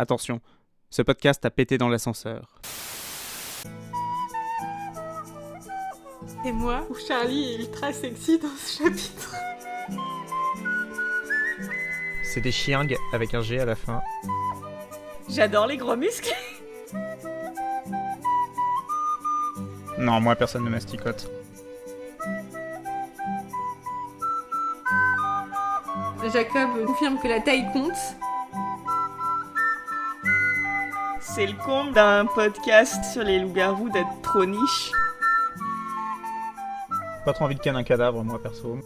Attention, ce podcast a pété dans l'ascenseur. Et moi, où Charlie est ultra sexy dans ce chapitre. C'est des chiengs avec un G à la fin. J'adore les gros muscles. Non, moi personne ne masticote. Jacob confirme que la taille compte. C'est le comble d'un podcast sur les loups-garous d'être trop niche. Pas trop envie de canne un cadavre, moi perso.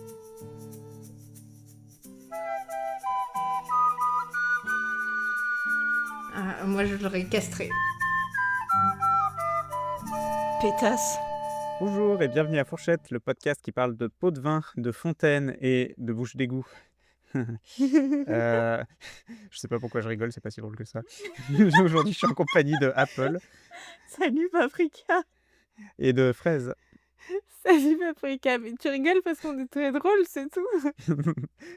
Moi, je l'aurais castré. Pétasse. Bonjour et bienvenue à Fourchette, le podcast qui parle de pots de vin, de fontaines et de bouche d'égout. Je sais pas pourquoi je rigole, c'est pas si drôle que ça. Aujourd'hui, je suis en compagnie de Apple Salut Paprika. et de Fraise. Salut Paprika, mais tu rigoles parce qu'on est très drôle, c'est tout.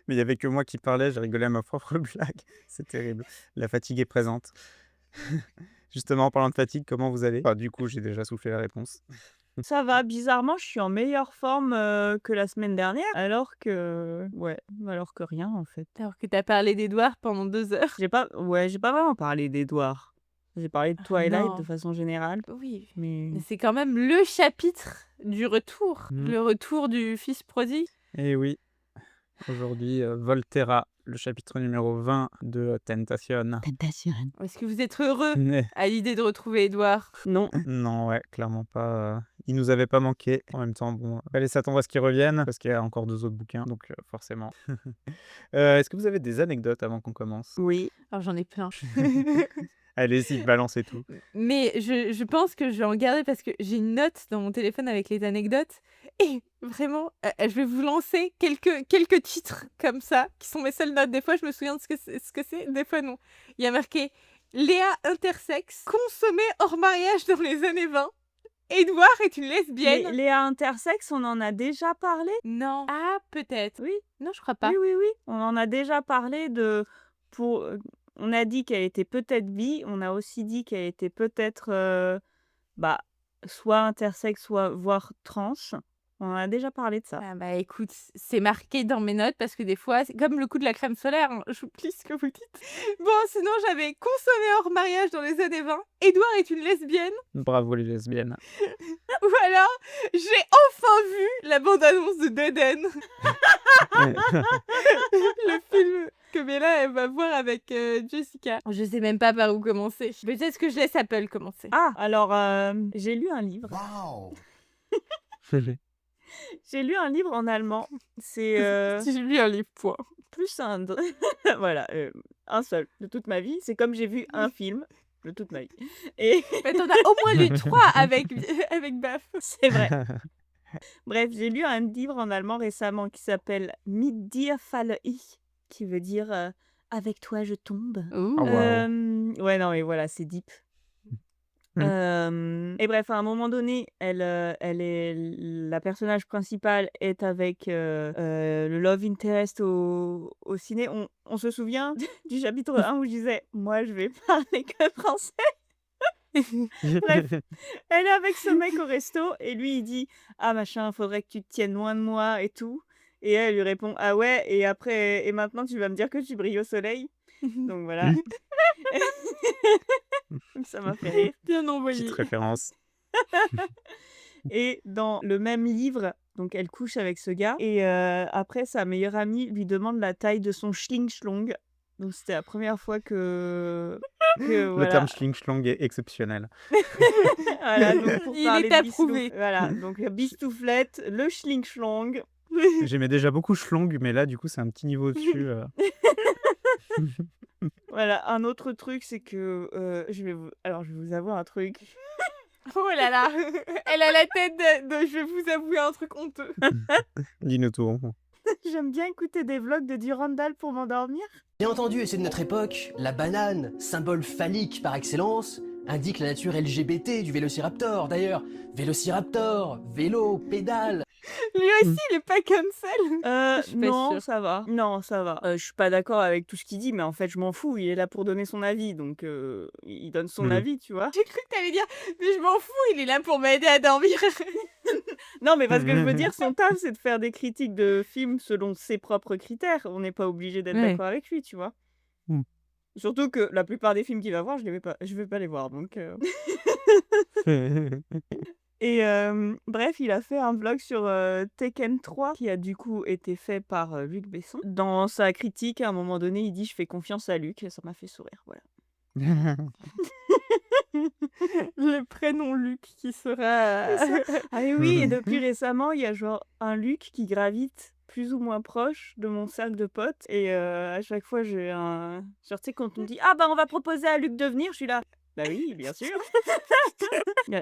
Mais il y avait que moi qui parlais, j'ai rigolé à ma propre blague. C'est terrible. La fatigue est présente. Justement, en parlant de fatigue, comment vous allez ? Du coup, j'ai déjà soufflé la réponse. Ça va, bizarrement, je suis en meilleure forme que la semaine dernière, alors que rien en fait. Alors que t'as parlé d'Edouard pendant 2 heures. J'ai pas vraiment parlé d'Edouard. J'ai parlé de Twilight non. de façon générale, Oui, mais mais c'est quand même le chapitre du retour. Mm. Le retour du fils prodigue. Et oui, aujourd'hui, Volterra, le chapitre numéro 20 de Tentation. Est-ce que vous êtes heureux Mais à l'idée de retrouver Edouard? non. non, ouais, clairement pas. Il nous avait pas manqué. En même temps, bon, fallait s'attendre à ce qu'il revienne, parce qu'il y a encore 2 autres bouquins, donc forcément. Est-ce que vous avez des anecdotes avant qu'on commence ? Oui. Alors j'en ai plein. Allez-y, balancez tout. Mais je pense que je vais en garder parce que j'ai une note dans mon téléphone avec les anecdotes. Et vraiment, je vais vous lancer quelques titres comme ça, qui sont mes seules notes. Des fois, je me souviens de ce que c'est, des fois non. Il y a marqué « Léa intersexe, consommée hors mariage dans les années 20. Édouard est une lesbienne. » Mais Léa intersexe, on en a déjà parlé. Non. Ah, peut-être. Oui. Non, je crois pas. Oui. On en a déjà parlé on a dit qu'elle était peut-être bi, on a aussi dit qu'elle était peut-être soit intersexe, soit voire trans. On en a déjà parlé de ça. Ah bah écoute, c'est marqué dans mes notes parce que des fois, c'est comme le coup de la crème solaire, hein, j'oublie ce que vous dites. Bon, sinon j'avais consommé hors mariage dans les années 20. Édouard est une lesbienne. Bravo les lesbiennes. Ou alors, j'ai enfin vu la bande-annonce de Dead End. Le film que Bella elle va voir avec Jessica. Je sais même pas par où commencer. Peut-être que je laisse Apple commencer. Ah, alors j'ai lu un livre. Wow. J'ai lu un livre en allemand. C'est Si j'ai lu un livre, point. plus un... voilà, un seul de toute ma vie. C'est comme j'ai vu un film de toute ma vie. Et Mais t'en as au moins lu 3 avec Baf. c'est vrai. Bref, j'ai lu un livre en allemand récemment qui s'appelle Mit dir falle ich, qui veut dire avec toi je tombe. Ouh. Ah, wow. Ouais, non, mais voilà, c'est deep. Et bref, à un moment donné, la personnage principale est avec le love interest au ciné. On se souvient du chapitre 1 où je disais « Moi, je vais parler que français ». Bref, elle est avec ce mec au resto et lui, il dit « Ah, machin, faudrait que tu te tiennes loin de moi et tout ». Et elle lui répond « Ah ouais, et maintenant, tu vas me dire que tu brilles au soleil ?» Donc voilà. Ça m'a fait rire. Bien envoyé. Petite référence. Et dans le même livre, donc elle couche avec ce gars. Et après, sa meilleure amie lui demande la taille de son schling-schlong. Donc c'était la première fois que Le voilà. terme schling-schlong est exceptionnel. Voilà, donc pour Il parler est de approuvé. Voilà, donc bistouflette, le schling-schlong. J'aimais déjà beaucoup schlong, mais là, du coup, c'est un petit niveau au-dessus. Voilà, un autre truc, c'est que je vais vous avouer un truc. Oh là là. Elle a la tête de je vais vous avouer un truc honteux. Dis-nous tout. J'aime bien écouter des vlogs de Durandal pour m'endormir. Bien entendu, et c'est de notre époque, la banane, symbole phallique par excellence, indique la nature LGBT du vélociraptor. D'ailleurs, vélociraptor, vélo, pédale. Lui aussi, il est pas cancel. Je suis pas Non, sûre. ça va. Non, ça va. Je suis pas d'accord avec tout ce qu'il dit, mais en fait, je m'en fous. Il est là pour donner son avis, donc il donne son Mmh. avis, tu vois. J'ai cru que t'allais dire, mais je m'en fous, il est là pour m'aider à dormir. Non, mais parce que je veux dire, son taf, c'est de faire des critiques de films selon ses propres critères. On n'est pas obligé d'être Ouais. d'accord avec lui, tu vois. Mmh. Surtout que la plupart des films qu'il va voir, je vais pas les voir, donc. Et bref, il a fait un vlog sur Tekken 3 qui a du coup été fait par Luc Besson. Dans sa critique, à un moment donné, il dit je fais confiance à Luc et ça m'a fait sourire. Voilà. Le prénom Luc qui sera. Ah et oui, et depuis récemment, il y a genre un Luc qui gravite plus ou moins proche de mon cercle de potes. Et à chaque fois, j'ai un. Genre, tu sais, quand on me dit ah bah on va proposer à Luc de venir, je suis là. Bah oui, bien sûr.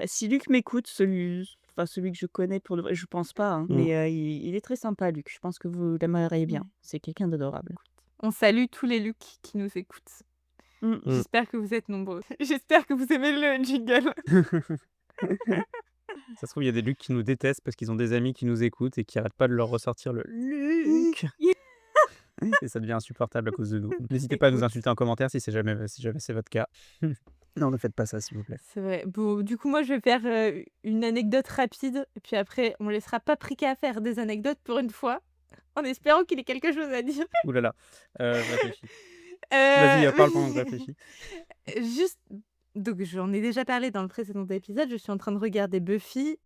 Si Luc m'écoute, celui que je connais pour de vrai, je pense pas, hein, Mmh. mais il est très sympa, Luc. Je pense que vous l'aimeriez bien. C'est quelqu'un d'adorable. On salue tous les Luc qui nous écoutent. Mm. J'espère que vous êtes nombreux. J'espère que vous aimez le jingle. Ça se trouve, il y a des Luc qui nous détestent parce qu'ils ont des amis qui nous écoutent et qui arrêtent pas de leur ressortir le Luc. Et ça devient insupportable à cause de nous. N'hésitez pas à nous insulter en commentaire si jamais c'est votre cas. Non, ne faites pas ça, s'il vous plaît. C'est vrai. Bon, du coup, moi, je vais faire une anecdote rapide. Et puis après, on laissera Paprika faire des anecdotes pour une fois. En espérant qu'il ait quelque chose à dire. Ouh là là, je réfléchis. Vas-y, parle pendant que je réfléchis. Juste, donc j'en ai déjà parlé dans le précédent épisode, je suis en train de regarder Buffy.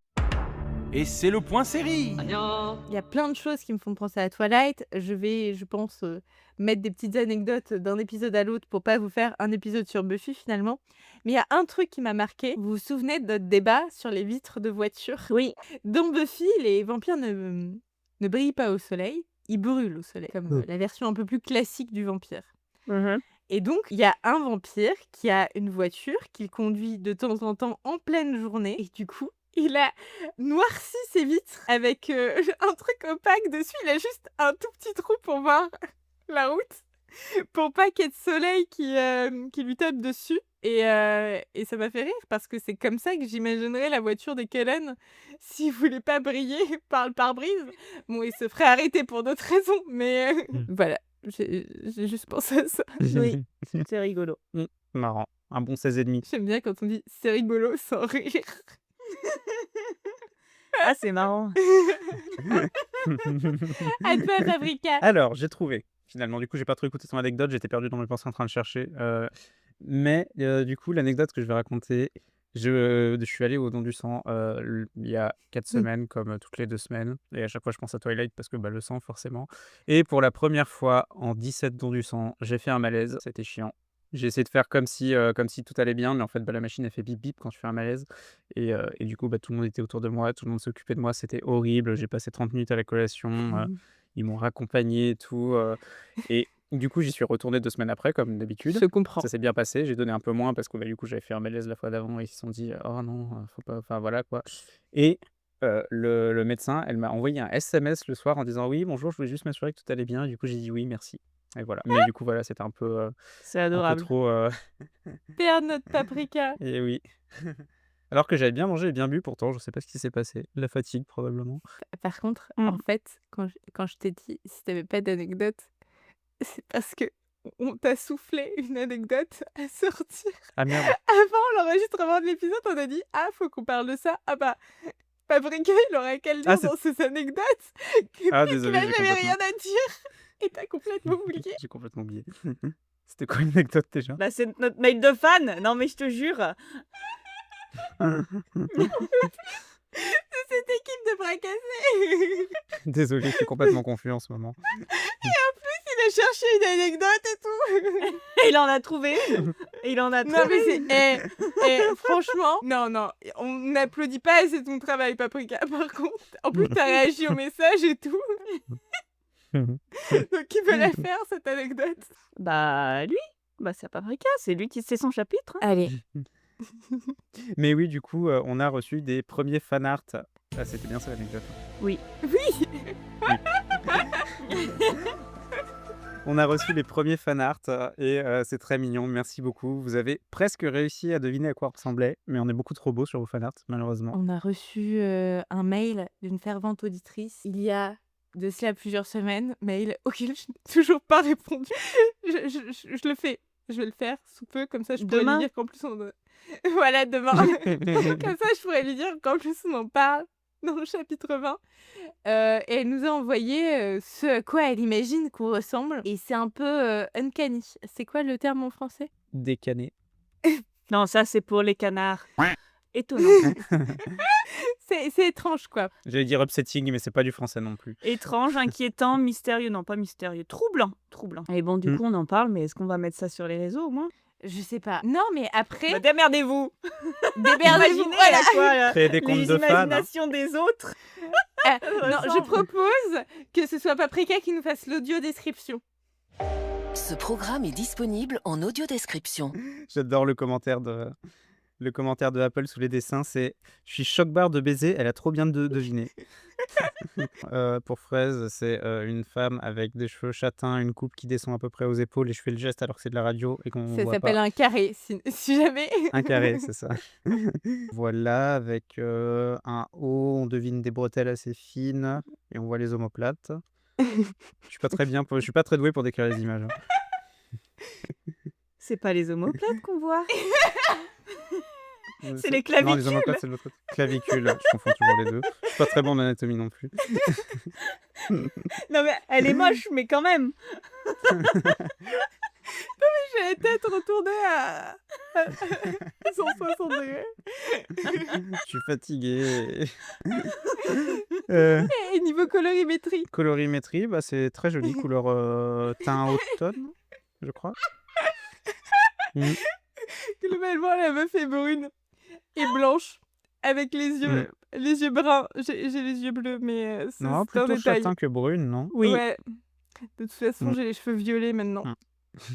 Et c'est le point série. Il y a plein de choses qui me font penser à Twilight. Je vais, je pense, mettre des petites anecdotes d'un épisode à l'autre pour pas vous faire un épisode sur Buffy finalement. Mais il y a un truc qui m'a marqué. Vous vous souvenez de notre débat sur les vitres de voiture? Oui. Dans Buffy, les vampires ne brillent pas au soleil, ils brûlent au soleil, comme la version un peu plus classique du vampire. Et donc, il y a un vampire qui a une voiture qu'il conduit de temps en temps en pleine journée. Et du coup, il a noirci ses vitres avec un truc opaque dessus. Il a juste un tout petit trou pour voir la route, pour pas qu'il y ait de soleil qui lui tape dessus. Et ça m'a fait rire parce que c'est comme ça que j'imaginerais la voiture des Cullen s'il voulait pas briller par le pare-brise. Bon, il se ferait arrêter pour d'autres raisons, mais voilà. J'ai juste pensé à ça. Oui, c'est rigolo. Marrant. Un bon 16,5. J'aime bien quand on dit c'est rigolo sans rire. Ah, c'est marrant. À toi, Paprika. Alors, j'ai trouvé. Finalement, du coup, j'ai pas trop écouté son anecdote. J'étais perdu dans mes pensées en train de chercher. Mais du coup, l'anecdote que je vais raconter, je suis allé au don du sang il y a 4 semaines, comme toutes les 2 semaines. Et à chaque fois, je pense à Twilight parce que le sang, forcément. Et pour la première fois en 17 dons du sang, j'ai fait un malaise. C'était chiant. J'ai essayé de faire comme si tout allait bien, mais en fait, la machine, elle fait bip bip quand je fais un malaise. Et du coup, tout le monde était autour de moi, tout le monde s'occupait de moi. C'était horrible. J'ai passé 30 minutes à la collation. Ils m'ont raccompagné et tout. Et du coup, j'y suis retourné 2 semaines après, comme d'habitude. Je comprends. Ça s'est bien passé. J'ai donné un peu moins parce que du coup, j'avais fait un malaise la fois d'avant et ils se sont dit oh non, faut pas. Enfin voilà quoi. Et le médecin, elle m'a envoyé un SMS le soir en disant oui, bonjour, je voulais juste m'assurer que tout allait bien. Et du coup, j'ai dit oui, merci. Et voilà. Mais du coup, voilà, c'était un peu C'est adorable. trop. Père notre Paprika. Et oui. Alors que j'avais bien mangé et bien bu, pourtant, je sais pas ce qui s'est passé. La fatigue, probablement. Par contre, en fait, quand je t'ai dit si t'avais pas d'anecdote, c'est parce que on t'a soufflé une anecdote à sortir. Ah merde. Avant l'enregistrement de l'épisode, on a dit ah, faut qu'on parle de ça. Ah bah, Paprika, il aurait qu'à le dire dans ses anecdotes. Ah, Qu'il désolé, a j'ai jamais complètement. rien à dire. Et t'as complètement oublié. J'ai complètement oublié. C'était quoi une anecdote déjà? Bah, c'est notre mail de fan. Non, mais je te jure. C'est cette équipe de bras cassés. Désolé, je suis complètement confus en ce moment. Il a cherché une anecdote et tout. Et il en a trouvé une. Et il en a Non trouvé. mais c'est franchement, non, on n'applaudit pas assez ton travail, Paprika. Par contre, en plus t'as réagi au message et tout. Donc qui veut la faire cette anecdote? Bah, lui. Bah, c'est Paprika. C'est lui qui sait son chapitre. Hein. Allez. Mais oui, du coup, on a reçu des premiers fanarts. Ah, c'était bien ça l'anecdote. Oui. Oui. On a reçu les premiers fan art et c'est très mignon. Merci beaucoup. Vous avez presque réussi à deviner à quoi ressemblait, mais on est beaucoup trop beau sur vos fan art, malheureusement. On a reçu un mail d'une fervente auditrice il y a de cela plusieurs semaines, mail auquel je n'ai toujours pas répondu. Je le fais. Je vais le faire sous peu, comme ça je pourrais lui Demain? dire qu'en plus on... Voilà, demain. Comme ça je pourrais lui dire qu'en plus on en parle dans le chapitre 20. Et elle nous a envoyé ce à quoi elle imagine qu'on ressemble. Et c'est un peu uncanny. C'est quoi le terme en français? Décané. Non, ça, c'est pour les canards. Étonnant. C'est étrange, quoi. J'allais dire upsetting, mais c'est pas du français non plus. Étrange, inquiétant, mystérieux. Non, pas mystérieux. Troublant. Troublant. Et bon, du coup, on en parle, mais est-ce qu'on va mettre ça sur les réseaux au moins? Je sais pas. Non, mais après, Bah, démerdez-vous. démerdez-vous. Imaginez Voilà. à quoi là, Créer des comptes les de fans. imaginations des autres. Non, je ressemble. propose que ce soit Paprika qui nous fasse l'audio description. Ce programme est disponible en audio description. J'adore le commentaire de Apple sous les dessins, c'est « Je suis choc-barre de baiser, elle a trop bien deviné. » Pour Fraise, c'est une femme avec des cheveux châtains, une coupe qui descend à peu près aux épaules, et je fais le geste alors que c'est de la radio et qu'on Ça voit s'appelle pas. un carré, si jamais. Un carré, c'est ça. Voilà, avec un haut, on devine des bretelles assez fines et on voit les omoplates. Je suis pas très doué pour décrire les images, hein. C'est pas les omoplates qu'on voit. C'est les Non, clavicules. les omoplates, c'est de l'autre côté. Clavicule, je confonds toujours les deux. Je suis pas très bon en anatomie non plus. Non mais elle est moche, mais quand même. J'ai la tête retournée à 160 degrés. Je suis fatigué. Et niveau colorimétrie, Colorimétrie, bah, c'est très joli, couleur teint automne, je crois. Mm. globalement, la meuf est brune et blanche, avec les yeux bruns. J'ai les yeux bleus, mais Non, c'est un plutôt détail. châtain que brune, non? Oui. Ouais. De toute façon, Mm. j'ai les cheveux violets maintenant.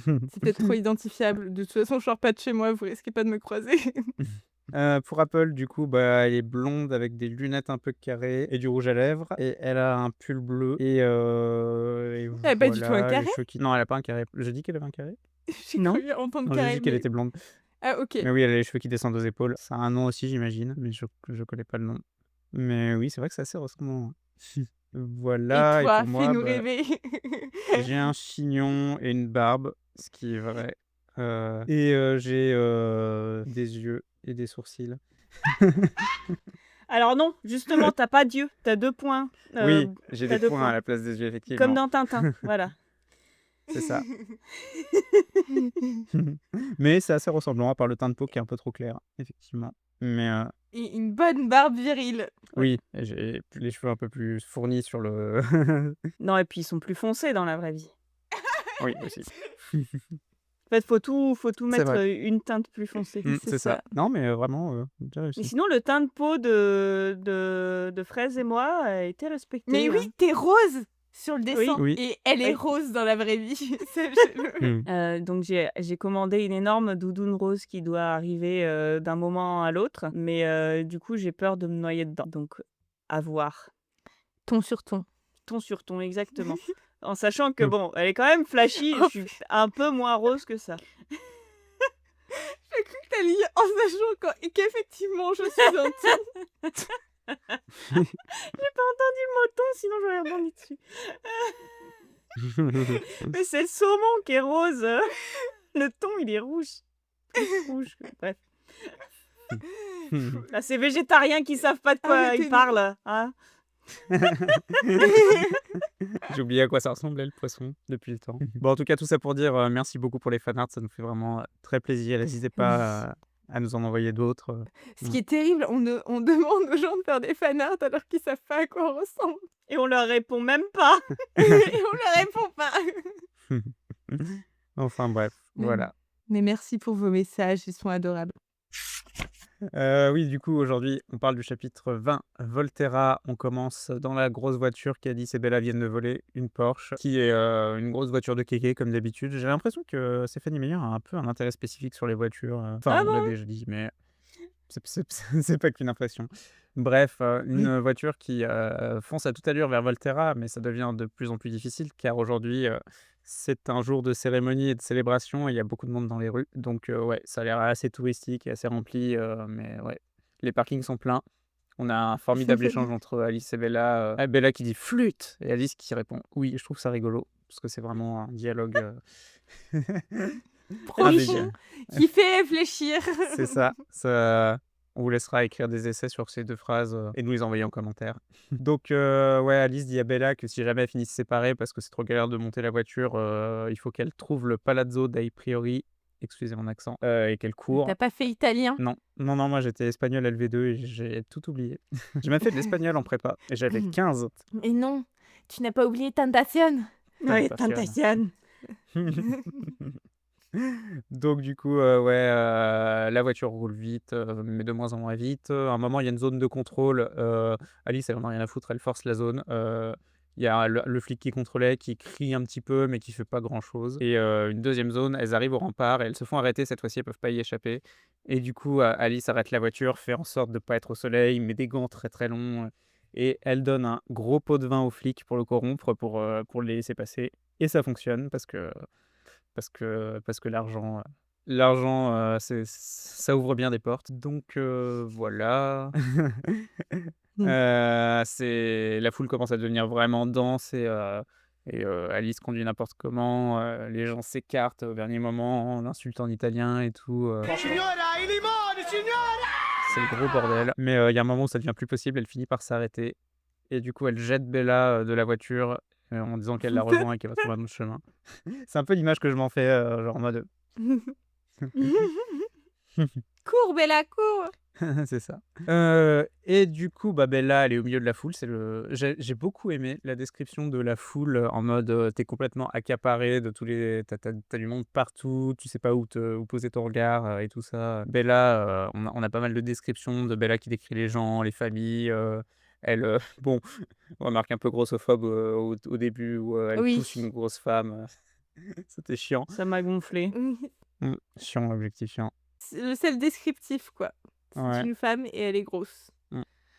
Mm. C'est peut-être trop identifiable. De toute façon, je sors pas de chez moi, vous risquez pas de me croiser. Pour Apple, du coup, bah, elle est blonde avec des lunettes un peu carrées et du rouge à lèvres. Et elle a un pull bleu. Et Elle a pas du tout un voilà, les carré? cheveux qui... Non, elle a pas un carré. J'ai dit qu'elle avait un carré? J'ai Non. cru entendre Non, j'ai carré. dit qu'elle mais- était blonde. Ah, ok. Mais oui, elle a les cheveux qui descendent aux épaules. Ça a un nom aussi, j'imagine, mais je connais pas le nom. Mais oui, c'est vrai que c'est assez ressemblant. Voilà, Et toi, pour moi, fais-nous bah, rêver. j'ai un chignon et une barbe, ce qui est vrai. Et j'ai des yeux et des sourcils. Alors non, justement, t'as pas d'yeux, t'as 2 points. Oui, j'ai t'as des 2 points points. à la place des yeux, effectivement. Comme dans Tintin, voilà. C'est ça. Mais c'est assez ressemblant, à part le teint de peau qui est un peu trop clair, effectivement. Mais Et une bonne barbe virile. oui, et j'ai les cheveux un peu plus fournis sur le... Non, et puis ils sont plus foncés dans la vraie vie. Oui, aussi. En fait, faut tout mettre vrai. une teinte plus foncée. C'est ça. Non, mais vraiment, bien Mais réussi. sinon, le teint de peau de Fraise et moi a été respecté. Mais hein. oui, t'es rose sur le dessin. Oui. Et elle est Oui. rose dans la vraie vie. Donc j'ai commandé une énorme doudoune rose qui doit arriver d'un moment à l'autre. Mais du coup, j'ai peur de me noyer dedans. Donc, à voir. Ton sur ton. Ton sur ton, exactement. En sachant que, bon, elle est quand même flashy. Je suis un peu moins rose que ça. J'ai cru que t'allais dire en sachant qu'effectivement je suis un ton. J'ai pas entendu le mot ton, sinon j'aurais rebondi dessus. Mais c'est le saumon qui est rose. Le thon, il est rouge. Plus rouge. Bref. Là, c'est végétariens qui savent pas de quoi Arrêtez-nous. ils parlent. Hein. J'ai oublié à quoi ça ressemblait le poisson depuis le temps. Bon, en tout cas, tout ça pour dire merci beaucoup pour les fanarts, ça nous fait vraiment très plaisir. N'hésitez pas à nous en envoyer d'autres. Ce qui est terrible, on demande aux gens de faire des fanarts alors qu'ils savent pas à quoi on ressemble. Et on leur répond même pas. Et on leur répond pas. Enfin bref, voilà. Mais merci pour vos messages, ils sont adorables. Oui, du coup, aujourd'hui, on parle du chapitre 20, Volterra. On commence dans la grosse voiture qu'Alice et Bella viennent de voler, une Porsche, qui est une grosse voiture de kéké, comme d'habitude. J'ai l'impression que Stéphanie Meyer a un peu un intérêt spécifique sur les voitures. Enfin, Ah on bon l'a déjà dit, mais c'est pas qu'une impression. Bref, une voiture qui fonce à toute allure vers Volterra, mais ça devient de plus en plus difficile, car aujourd'hui, c'est un jour de cérémonie et de célébration et il y a beaucoup de monde dans les rues. Donc ouais, ça a l'air assez touristique et assez rempli, mais ouais, les parkings sont pleins. On a un formidable échange entre Alice et Bella. Bella qui dit flûte et Alice qui répond oui. Je trouve ça rigolo parce que c'est vraiment un dialogue Profond, qui fait réfléchir. C'est ça. On vous laissera écrire des essais sur ces deux phrases et nous les envoyer en commentaire. Donc ouais, Alice dit à Bella que si jamais elles finissent séparées parce que c'est trop galère de monter la voiture, il faut qu'elle trouve le Palazzo dei Priori, excusez mon accent, et qu'elle court. T'as pas fait italien? Non, moi j'étais espagnol LV2 et j'ai tout oublié. J'ai même fait de l'espagnol en prépa et j'avais 15. Mais non, tu n'as pas oublié Tentacion. Ouais, Tentacion. Tentacion. Donc du coup, la voiture roule vite, mais de moins en moins vite. À un moment, il y a une zone de contrôle. Alice, elle en a rien à foutre, elle force la zone. Il y a le flic qui contrôlait, qui crie un petit peu, mais qui fait pas grand-chose. Et une deuxième zone, elles arrivent au rempart et elles se font arrêter. Cette fois-ci, elles peuvent pas y échapper. Et du coup, Alice arrête la voiture, fait en sorte de pas être au soleil, met des gants très très longs. Et elle donne un gros pot de vin au flic pour le corrompre, pour les laisser passer. Et ça fonctionne parce que l'argent, ça ouvre bien des portes. Donc voilà. C'est la foule commence à devenir vraiment dense et Alice conduit n'importe comment, les gens s'écartent au dernier moment en insultant en italien et tout, c'est le gros bordel. Mais il y a un moment où ça devient plus possible, elle finit par s'arrêter et du coup elle jette Bella, de la voiture, en disant qu'elle la rejoint et qu'elle va trouver un autre chemin. C'est un peu l'image que je m'en fais, genre en mode, Cours, Bella, cours. c'est ça. Et du coup, Bella, elle est au milieu de la foule. J'ai beaucoup aimé la description de la foule en mode t'es complètement accaparé de tous les. T'as du monde partout, tu sais pas où poser ton regard et tout ça. Bella, on a pas mal de descriptions de Bella qui décrit les gens, les familles. Elle, bon, remarque un peu grossophobe au début où elle Oui. pousse une grosse femme. C'était chiant. Ça m'a gonflé. Chiant, objectifiant. C'est le descriptif, quoi. C'est Ouais. une femme et elle est grosse.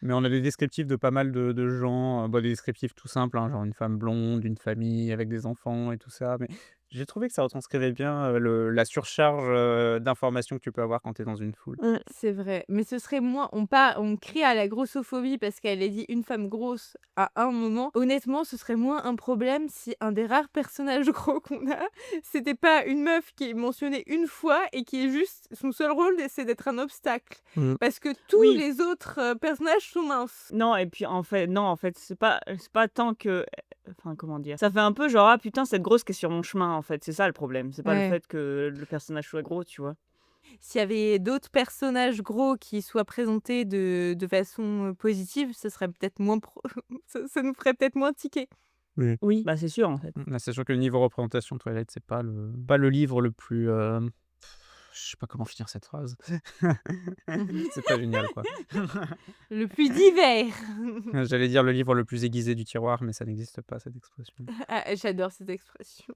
Mais on a des descriptifs de pas mal de gens, des descriptifs tout simples, hein, genre une femme blonde, une famille avec des enfants et tout ça. Mais j'ai trouvé que ça retranscrivait bien la surcharge d'informations que tu peux avoir quand tu es dans une foule. C'est vrai. Mais ce serait moins. On crie à la grossophobie parce qu'elle a dit une femme grosse à un moment. Honnêtement, ce serait moins un problème si un des rares personnages gros qu'on a, c'était pas une meuf qui est mentionnée une fois et qui est juste. Son seul rôle, c'est d'être un obstacle. Parce que tous Oui. les autres personnages sont minces. Non, et puis en fait, c'est pas tant que. Enfin, comment dire? Ça fait un peu genre, ah putain, cette grosse qui est sur mon chemin, en fait. C'est ça le problème. C'est pas le Ouais. fait que le personnage soit gros, tu vois. S'il y avait d'autres personnages gros qui soient présentés de façon positive, ce serait peut-être moins ça nous ferait peut-être moins tiquer. Oui, bah c'est sûr, en fait. C'est sûr que le niveau représentation Twilight, c'est pas le livre le plus. Je sais pas comment finir cette phrase. C'est pas génial, quoi. Le plus divers. J'allais dire le livre le plus aiguisé du tiroir, mais ça n'existe pas, cette expression. Ah, j'adore cette expression.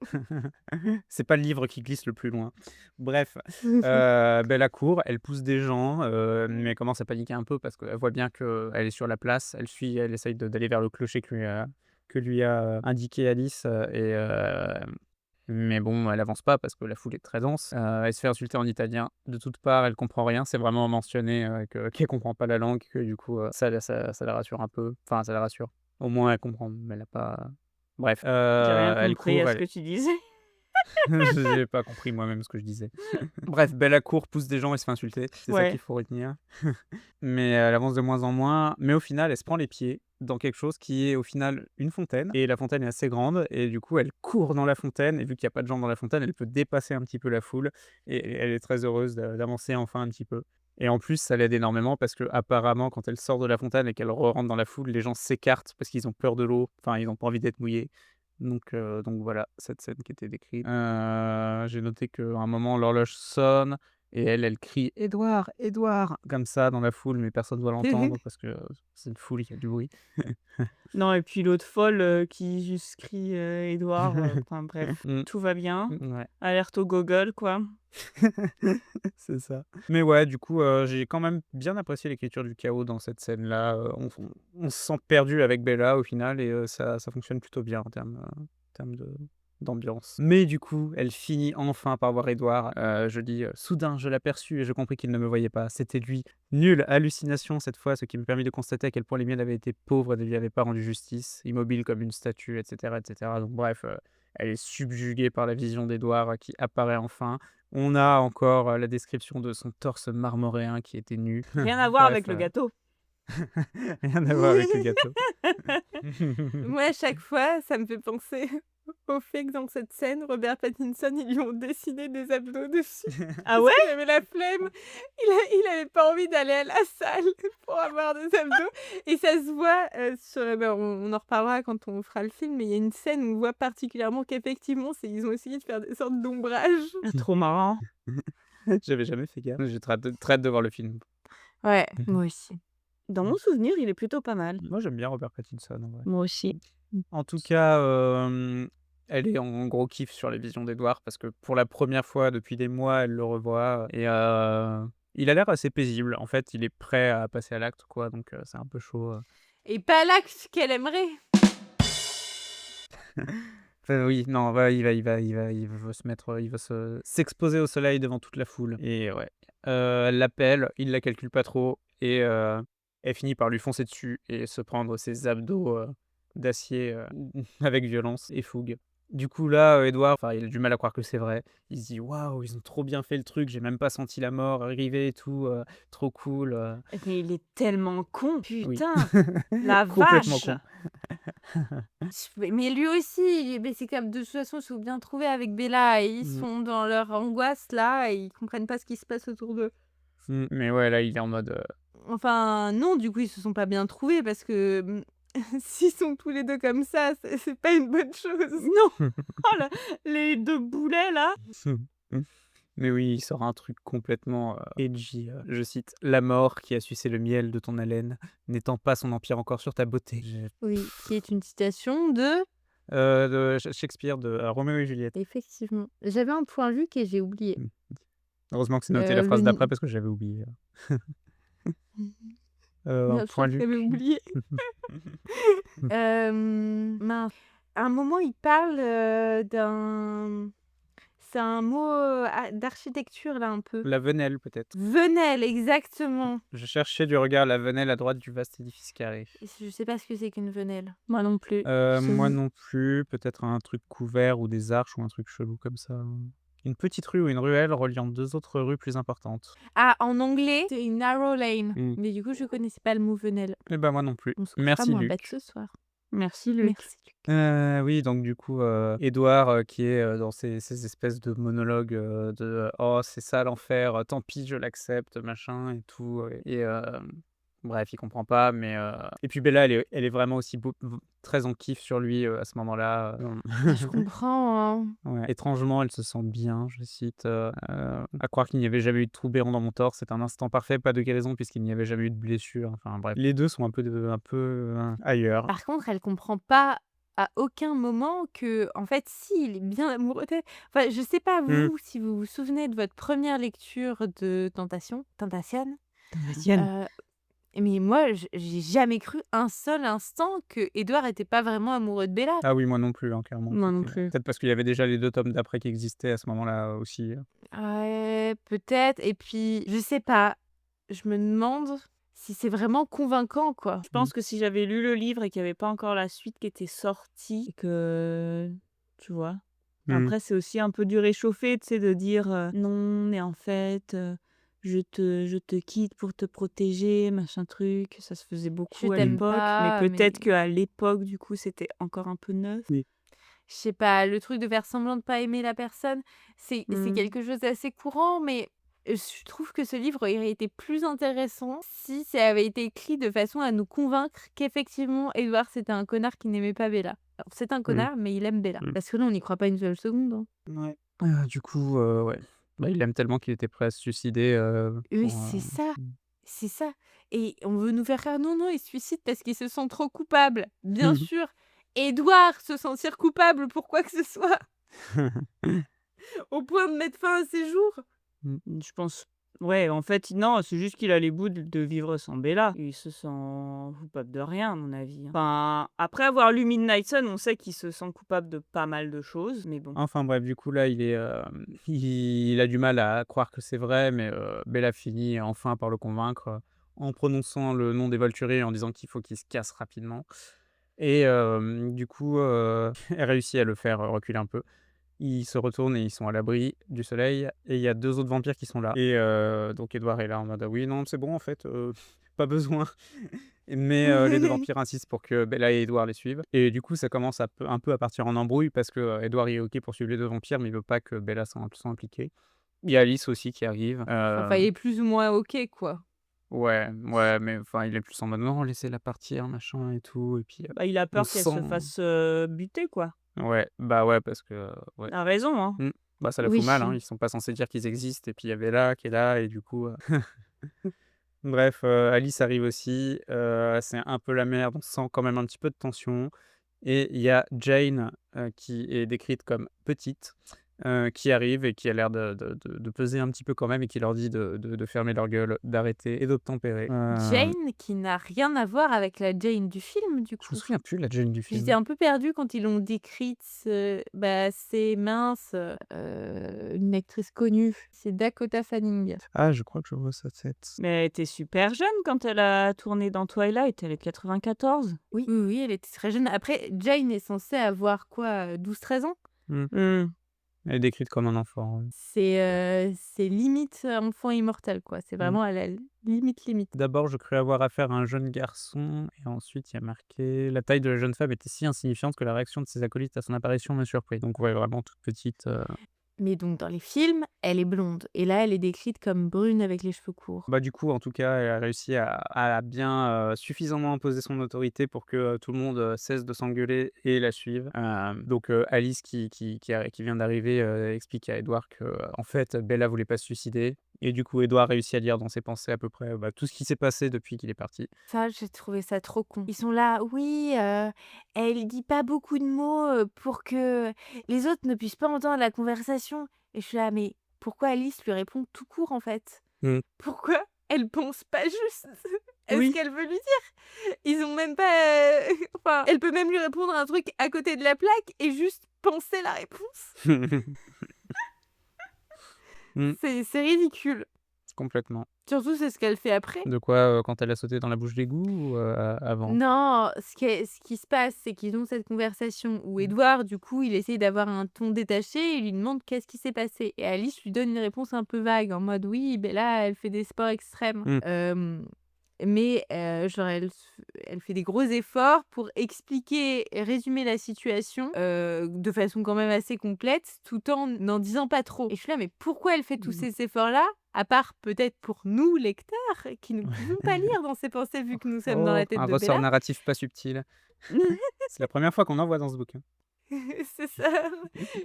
C'est pas le livre qui glisse le plus loin. Bref, Bella court, elle pousse des gens, mais elle commence à paniquer un peu parce qu'elle voit bien qu'elle est sur la place. Elle essaye d'aller vers le clocher que lui a indiqué Alice. Mais bon, elle avance pas parce que la foule est très dense. Elle se fait insulter en italien de toutes parts, elle comprend rien. C'est vraiment mentionné qu'elle comprend pas la langue, que du coup, ça la rassure un peu. Enfin, ça la rassure. Au moins, elle comprend, mais elle a pas. Bref, J'ai rien elle compris court. à ce que tu disais. J'ai pas compris moi-même ce que je disais. Bref, Bella court, pousse des gens et se fait insulter. C'est ça Ouais. qu'il faut retenir. Mais elle avance de moins en moins. Mais au final, elle se prend les pieds dans quelque chose qui est au final une fontaine. Et la fontaine est assez grande. Et du coup, elle court dans la fontaine. Et vu qu'il n'y a pas de gens dans la fontaine, elle peut dépasser un petit peu la foule. Et elle est très heureuse d'avancer enfin un petit peu. Et en plus, ça l'aide énormément parce que apparemment, quand elle sort de la fontaine et qu'elle rentre dans la foule, les gens s'écartent parce qu'ils ont peur de l'eau. Enfin, ils n'ont pas envie d'être mouillés. Donc voilà, cette scène qui était décrite. J'ai noté qu'à un moment, l'horloge sonne et elle crie Édouard, Édouard, comme ça dans la foule, mais personne ne doit l'entendre parce que c'est une foule, il y a du bruit. Non, et puis l'autre folle qui juste crie Édouard. Enfin bref, tout va bien. Ouais, Alerte au Google, quoi. c'est ça. Mais ouais, du coup, j'ai quand même bien apprécié l'écriture du chaos dans cette scène-là. On se sent perdu avec Bella au final et ça fonctionne plutôt bien en termes d'ambiance. Mais du coup, elle finit enfin par voir Édouard. Je dis soudain, je l'aperçus et je compris qu'il ne me voyait pas. C'était lui. Nulle hallucination cette fois, ce qui me permit de constater à quel point les miennes avaient été pauvres et ne lui avaient pas rendu justice, immobile comme une statue, etc. etc. Donc bref, elle est subjuguée par la vision d'Édouard qui apparaît enfin. On a encore la description de son torse marmoréen qui était nu. Rien à voir Bref, avec le gâteau. rien à voir avec le gâteau. Moi, à chaque fois, ça me fait penser au fait que dans cette scène, Robert Pattinson, ils lui ont dessiné des abdos dessus. Ah Parce ouais? qu'il avait la flemme. Il avait pas envie d'aller à la salle pour avoir des abdos. Et ça se voit on en reparlera quand on fera le film, mais il y a une scène où on voit particulièrement qu'effectivement, ils ont essayé de faire des sortes d'ombrage. Trop marrant. J'avais jamais fait gaffe. J'ai très hâte de voir le film. Ouais, moi aussi. Dans mon souvenir, il est plutôt pas mal. Moi, j'aime bien Robert Pattinson, en vrai. Moi aussi. En tout cas, elle est en gros kiff sur les visions d'Édouard parce que pour la première fois depuis des mois, elle le revoit et il a l'air assez paisible. En fait, il est prêt à passer à l'acte, quoi, donc c'est un peu chaud. Et pas l'acte qu'elle aimerait. Enfin, oui, non, il va se mettre, il va s'exposer au soleil devant toute la foule et ouais. Elle l'appelle, il la calcule pas trop et elle finit par lui foncer dessus et se prendre ses abdos d'acier avec violence et fougue. Du coup là, Édouard, il a du mal à croire que c'est vrai. Il se dit: «Waouh, ils ont trop bien fait le truc, j'ai même pas senti la mort arriver et tout, trop cool». Mais il est tellement con, Oui. putain. La Complètement vache. con. Mais lui aussi, mais c'est comme de toute façon, ils sont bien trouvés avec Bella et ils sont dans leur angoisse là et ils comprennent pas ce qui se passe autour d'eux. Mais ouais, là, il est en mode, Enfin, non, du coup, ils se sont pas bien trouvés parce que s'ils sont tous les deux comme ça, c'est pas une bonne chose. Non. Oh là, les deux boulets là. Mais oui, il sort un truc complètement edgy. Je cite: «La mort qui a sucé le miel de ton haleine, n'étend pas son empire encore sur ta beauté». Oui, qui est une citation de... De Shakespeare, de Roméo et Juliette. Effectivement. J'avais un point Luc et j'ai oublié. Heureusement que c'est noté la phrase d'après parce que j'avais oublié. Bien sûr point que Luc. j'avais oublié. Mince. À un moment, il parle d'un... C'est un mot d'architecture, là, un peu. La venelle, peut-être. Venelle, exactement. Je cherchais du regard la venelle à droite du vaste édifice carré. Je sais pas ce que c'est qu'une venelle. Moi non plus. Moi non plus. Peut-être un truc couvert ou des arches ou un truc chelou comme ça. Une petite rue ou une ruelle reliant deux autres rues plus importantes. Ah, en anglais, c'est une narrow lane. Mm. Mais du coup, je connaissais pas le mot venelle. Eh ben moi non plus. On se couchera Merci moins Luc. bête ce soir. Merci Luc. Merci, Luc. Oui, donc du coup, Édouard qui est dans ces espèces de monologues oh, c'est ça l'enfer, tant pis, je l'accepte, machin et tout. Et bref, il comprend pas, mais. Et puis Bella, elle est vraiment aussi très en kiff sur lui à ce moment-là. Je comprends, hein. Ouais. Étrangement, elle se sent bien, je cite. À croire qu'il n'y avait jamais eu de trou béant dans mon torse, c'est un instant parfait, pas de guérison puisqu'il n'y avait jamais eu de blessure. Enfin bref, les deux sont un peu ailleurs. Par contre, elle comprend pas à aucun moment que, en fait, si, il est bien amoureux d'elle. Enfin, je sais pas, vous, si vous vous souvenez de votre première lecture de Tentation, mais moi, j'ai jamais cru un seul instant que Édouard était pas vraiment amoureux de Bella. Ah oui, moi non plus, hein, clairement. Moi non plus. Peut-être parce qu'il y avait déjà les 2 tomes d'après qui existaient à ce moment-là aussi. Ouais, peut-être. Et puis, je sais pas. Je me demande si c'est vraiment convaincant, quoi. Je pense que si j'avais lu le livre et qu'il n'y avait pas encore la suite qui était sortie, et que tu vois. Après, c'est aussi un peu du réchauffé, tu sais, de dire non, mais en fait, je te quitte pour te protéger, machin truc. Ça se faisait beaucoup à t'aime l'époque. pas, Mais peut-être mais- qu'à l'époque, du coup, c'était encore un peu neuf. Je sais pas, le truc de faire semblant de pas aimer la personne, c'est quelque chose d'assez courant, mais je trouve que ce livre aurait été plus intéressant si ça avait été écrit de façon à nous convaincre qu'effectivement, Édouard, c'était un connard qui n'aimait pas Bella. Alors, c'est un connard, mais il aime Bella. Parce que là, on n'y croit pas une seule seconde, hein. Ouais. Du coup, ouais. Bah, il l'aime tellement qu'il était prêt à se suicider. Oui, pour, c'est ça. C'est ça. Et on veut nous faire croire, non, non, il se suicide parce qu'il se sent trop coupable. Bien sûr, Édouard se sentir coupable pour quoi que ce soit. Au point de mettre fin à ses jours. Je pense. Ouais, en fait, non, c'est juste qu'il a les bouts de vivre sans Bella. Il se sent coupable de rien, à mon avis. Enfin, après avoir lu Midnight Sun, on sait qu'il se sent coupable de pas mal de choses, mais bon. Enfin bref, du coup là, il a du mal à croire que c'est vrai, mais Bella finit enfin par le convaincre, en prononçant le nom des Volturi et en disant qu'il faut qu'il se casse rapidement et du coup, elle réussit à le faire reculer un peu. Ils se retournent et ils sont à l'abri du soleil et il y a 2 autres vampires qui sont là et donc Edward est là en mode: «Ah oui, non, c'est bon en fait, pas besoin». Mais les 2 vampires insistent pour que Bella et Edward les suivent et du coup, ça commence un peu à partir en embrouille parce que, Edward il est OK pour suivre les 2 vampires, mais il veut pas que Bella soit impliquée. Il y a Alice aussi qui arrive, Enfin, il est plus ou moins OK, quoi. ouais, ouais, mais enfin, il est plus en mode: «Non, laissez-la partir, machin et tout» et puis, Bah, il a on peur qu'elle se sent fasse buter, quoi. ouais, bah, ouais, parce que, ouais. Il a raison, hein. Mmh. Bah, ça la Oui. fout mal, hein, ils sont pas censés dire qu'ils existent et puis il y a Bella qui est là et du coup, bref, Alice arrive aussi, c'est un peu la merde, on sent quand même un petit peu de tension et il y a Jane, qui est décrite comme petite, qui arrive et qui a l'air de peser un petit peu quand même et qui leur dit de fermer leur gueule, d'arrêter et d'obtempérer. Jane qui n'a rien à voir avec la Jane du film, du Je me coup. souviens plus de la Jane du film. J'étais un peu perdue quand ils l'ont décrite, bah, c'est mince, une actrice connue, c'est Dakota Fanning. Ah, je crois que je vois sa tête. Mais elle était super jeune quand elle a tourné dans Twilight, elle est 94. Oui, oui, oui, elle était très jeune. Après, Jane est censée avoir quoi, 12-13 ans? Mmh. Elle est décrite comme un enfant, ouais. C'est limite enfant immortel, quoi. C'est Mmh. vraiment à la limite. D'abord, je crus avoir affaire à un jeune garçon et ensuite il y a marqué: «La taille de la jeune femme était si insignifiante que la réaction de ses acolytes à son apparition me surprit». Donc ouais, vraiment toute petite, Mais donc dans les films, elle est blonde et là, elle est décrite comme brune avec les cheveux courts. Bah, du coup, en tout cas, elle a réussi à bien, suffisamment imposer son autorité pour que, tout le monde, cesse de s'engueuler et la suive. Donc Alice qui vient d'arriver, explique à Edward que, en fait, Bella voulait pas se suicider et du coup, Edward réussit à lire dans ses pensées à peu près, bah, tout ce qui s'est passé depuis qu'il est parti. Ça, j'ai trouvé ça trop con. Ils sont là: «Oui, elle dit pas beaucoup de mots, pour que les autres ne puissent pas entendre la conversation» et je suis là: «Mais pourquoi Alice lui répond tout court, en fait? Mmh. Pourquoi elle pense pas juste à ce Oui. qu'elle veut lui dire?» Ils ont même pas, enfin, elle peut même lui répondre un truc à côté de la plaque et juste penser la réponse. Mmh. C'est ridicule. Complètement. Surtout, c'est ce qu'elle fait après. De quoi, quand elle a sauté dans la bouche d'égout ou, avant? Non, ce qui se passe, c'est qu'ils ont cette conversation où Edward, du coup, il essaye d'avoir un ton détaché et il lui demande qu'est-ce qui s'est passé. Et Alice lui donne une réponse un peu vague, en mode oui, ben là, elle fait des sports extrêmes. Mmh. Mais genre, elle fait des gros efforts pour expliquer et résumer la situation de façon quand même assez complète, tout en n'en disant pas trop. Et je suis là, mais pourquoi elle fait tous ces efforts-là? À part peut-être pour nous, lecteurs, qui ne pouvons pas lire dans ses pensées vu que nous sommes dans la tête Un de ressort Bella. narratif pas subtil. C'est la première fois qu'on en voit dans ce bouquin. C'est ça.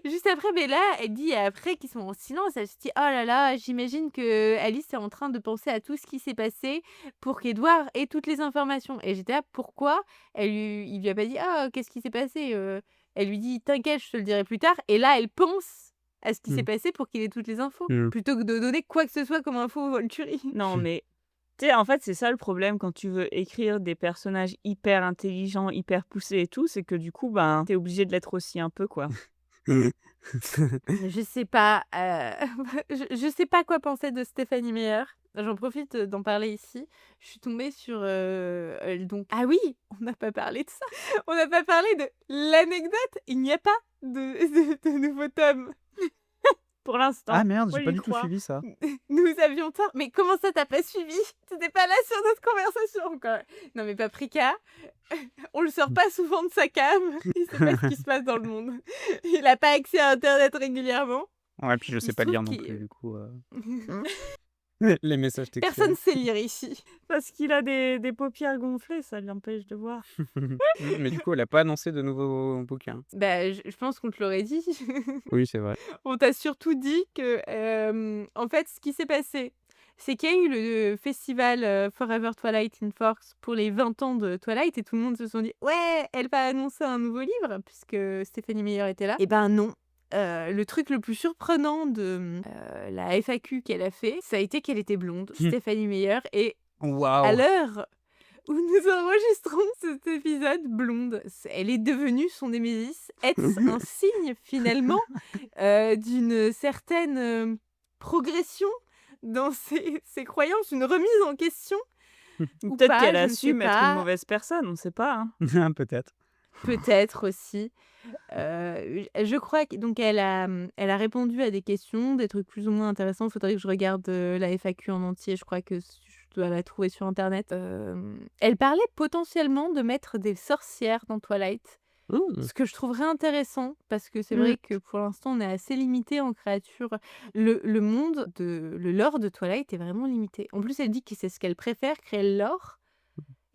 Juste après, Bella, elle dit après qu'ils sont en silence, elle se dit: «Oh là là, j'imagine que Alice est en train de penser à tout ce qui s'est passé pour qu'Edward ait toutes les informations» et j'étais là: «Pourquoi?» il lui a pas dit: «Ah, qu'est-ce qui s'est passé?» Elle lui dit: «T'inquiète, je te le dirai plus tard» et là, elle pense à ce qui s'est Mmh. passé pour qu'il ait toutes les infos, Mmh. plutôt que de donner quoi que ce soit comme info aux Volturi. Non, mais tu sais, en fait, c'est ça le problème quand tu veux écrire des personnages hyper intelligents, hyper poussés et tout, c'est que du coup, ben, tu obligé de l'être aussi un peu, quoi. Je sais pas, je sais pas quoi penser de Stéphanie Meyer. J'en profite, d'en parler ici. Je suis tombée sur, donc ah oui, on n'a pas parlé de ça. On n'a pas parlé de l'anecdote. Il n'y a pas de nouveau tome. Pour l'instant. Ah merde, Moi, j'ai pas j'y du tout crois. suivi ça. Nous avions tort. Mais comment ça, t'as pas suivi? T'étais pas là sur notre conversation, quoi. Non mais Paprika, on le sort pas souvent de sa cave. Il sait pas ce qui se passe dans le monde. Il a pas accès à internet régulièrement. Ouais, puis je Il sais se pas trouve lire non qu'il plus du coup, les messages textuels. Personne sait lire ici. Parce qu'il a des paupières gonflées, ça l'empêche de voir. Mais du coup, elle a pas annoncé de nouveaux bouquins. Bah, je pense qu'on te l'aurait dit. Oui, c'est vrai. On t'a surtout dit que, en fait, ce qui s'est passé, c'est qu'il y a eu le festival, Forever Twilight in Force pour les 20 ans de Twilight et tout le monde se sont dit: «Ouais, elle va annoncer un nouveau livre» puisque Stéphanie Meyer était là. Et ben non, Le truc le plus surprenant de la FAQ qu'elle a fait, ça a été qu'elle était blonde, Stéphanie Meyer, et à Waouh! l'heure où nous enregistrons cet épisode, blonde, elle est devenue son némésis. Est-ce un signe finalement d'une certaine progression dans ses croyances, une remise en question ou Peut-être pas, qu'elle je ne sais assume être une pas. mauvaise personne, on ne sait pas. Hein. Peut-être. Peut-être aussi. Je crois que donc elle a répondu à des questions, des trucs plus ou moins intéressants. Il faudrait que je regarde la FAQ en entier. Je crois que je dois la trouver sur internet. Elle parlait potentiellement de mettre des sorcières dans Twilight. Ce que je trouverais intéressant, parce que c'est vrai que pour l'instant, on est assez limité en créatures. Le monde, le lore de Twilight est vraiment limité. En plus, elle dit que c'est ce qu'elle préfère, créer le lore.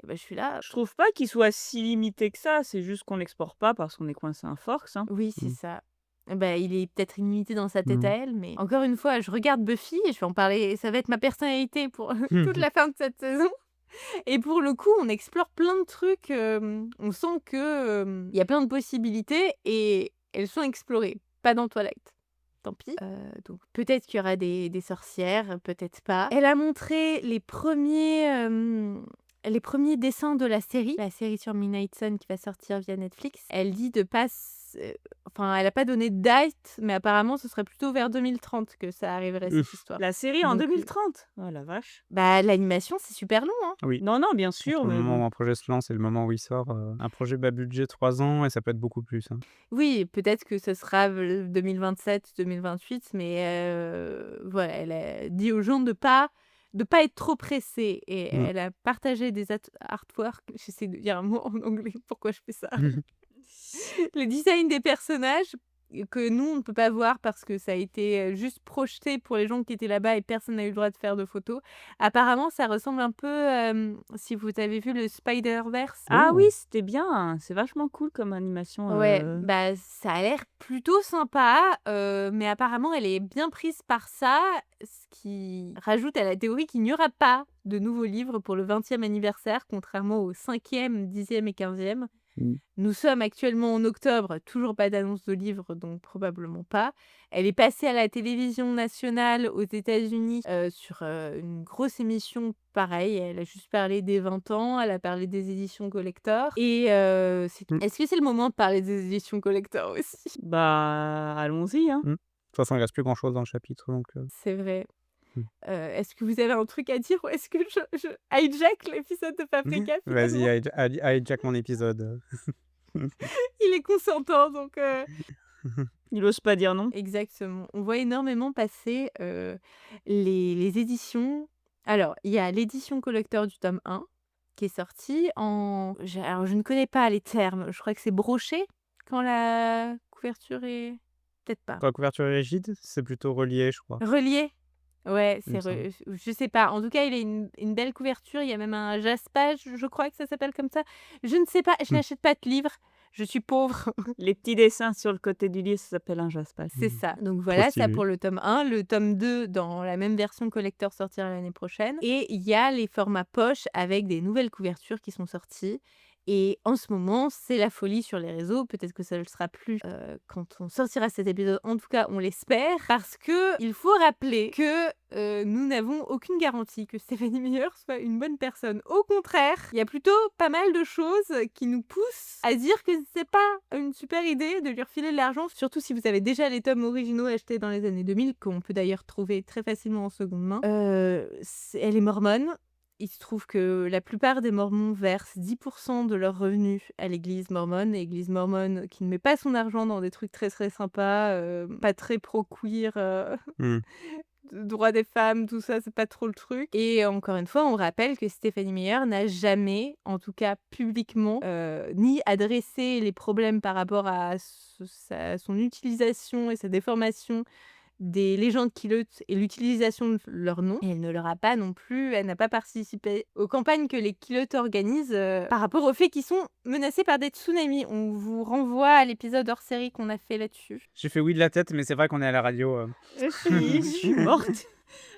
Et ben, je suis là. Je trouve pas qu'il soit si limité que ça, c'est juste qu'on l'explore pas parce qu'on est coincé à Forks. Hein. Oui, c'est ça. Bah, il est peut-être limité dans sa tête à elle, mais encore une fois, je regarde Buffy et je vais en parler. Ça va être ma personnalité pour toute la fin de cette saison. Et pour le coup, on explore plein de trucs. On sent que il y a plein de possibilités et elles sont explorées. Pas dans Twilight. Tant pis. Donc peut-être qu'il y aura des sorcières, peut-être pas. Elle a montré les premiers dessins de la série sur Midnight Sun qui va sortir via Netflix. Elle dit de pas... Enfin, elle a pas donné de date, mais apparemment, ce serait plutôt vers 2030 que ça arriverait, cette histoire. La série en Donc, 2030 Oh la vache. Bah, l'animation, c'est super long, hein. Oui. Non, bien sûr. Entre le Mais moment où bon. un projet se lance et le moment où il sort, un projet bas budget 3 ans et ça peut être beaucoup plus. Hein. Oui, peut-être que ce sera 2027, 2028, mais voilà, elle a dit aux gens de pas être trop pressés. Et elle a partagé des artworks. J'essaie de dire un mot en anglais, pourquoi je fais ça Les designs des personnages que nous, on ne peut pas voir parce que ça a été juste projeté pour les gens qui étaient là-bas et personne n'a eu le droit de faire de photos. Apparemment, ça ressemble un peu, si vous avez vu le Spider-Verse. Ah oui, c'était bien. C'est vachement cool comme animation. Ouais, bah ça a l'air plutôt sympa, mais apparemment elle est bien prise par ça, ce qui rajoute à la théorie qu'il n'y aura pas de nouveaux livres pour le 20e anniversaire, contrairement aux 5e, 10e et 15e. Nous sommes actuellement en octobre, toujours pas d'annonce de livre, donc probablement pas. Elle est passée à la télévision nationale aux États-Unis sur une grosse émission pareil. Elle a juste parlé des 20 ans, elle a parlé des éditions collector. Et c'est tout. Est-ce que c'est le moment de parler des éditions collector aussi Bah, allons-y. Hein. De toute façon, il reste plus grand-chose dans le chapitre. Donc, C'est vrai. Est-ce que vous avez un truc à dire ou est-ce que je hijack l'épisode de Paprika Vas-y, finalement hijack mon épisode. Il est consentant, donc... Il ose pas dire non. Exactement. On voit énormément passer les éditions. Alors, il y a l'édition collector du tome 1 qui est sortie en... Alors, je ne connais pas les termes. Je crois que c'est broché quand la couverture est... Peut-être pas. Quand la couverture est rigide, c'est plutôt relié, je crois. Relié. Ouais, Il me je sais pas. En tout cas, il a une belle couverture. Il y a même un jaspage, je crois que ça s'appelle comme ça. Je ne sais pas. Je n'achète pas de livres. Je suis pauvre. Les petits dessins sur le côté du livre, ça s'appelle un jaspas. C'est ça. Donc voilà, ça stylé. pour le tome 1. Le tome 2, dans la même version collector, sortira l'année prochaine. Et il y a les formats poche avec des nouvelles couvertures qui sont sorties. Et en ce moment, c'est la folie sur les réseaux. Peut-être que ça ne le sera plus quand on sortira cet épisode. En tout cas, on l'espère. Parce que il faut rappeler que nous n'avons aucune garantie que Stéphanie Meyer soit une bonne personne. Au contraire, il y a plutôt pas mal de choses qui nous poussent à dire que c'est pas une super idée de lui refiler de l'argent. Surtout si vous avez déjà les tomes originaux achetés dans les années 2000, qu'on peut d'ailleurs trouver très facilement en seconde main. Elle est mormone. Il se trouve que la plupart des Mormons versent 10% de leurs revenus à l'église mormone. L'église mormone qui ne met pas son argent dans des trucs très très sympas, pas très pro-queer, droit des femmes, tout ça, c'est pas trop le truc. Et encore une fois, on rappelle que Stéphanie Meyer n'a jamais, en tout cas publiquement, ni adressé les problèmes par rapport à son utilisation et sa déformation des légendes Kilotes et l'utilisation de leur nom. Et elle ne leur a pas non plus, elle n'a pas participé aux campagnes que les Kilotes organisent par rapport au fait qu'ils sont menacés par des tsunamis. On vous renvoie à l'épisode hors série qu'on a fait là-dessus. J'ai fait oui de la tête, mais c'est vrai qu'on est à la radio. Je suis morte.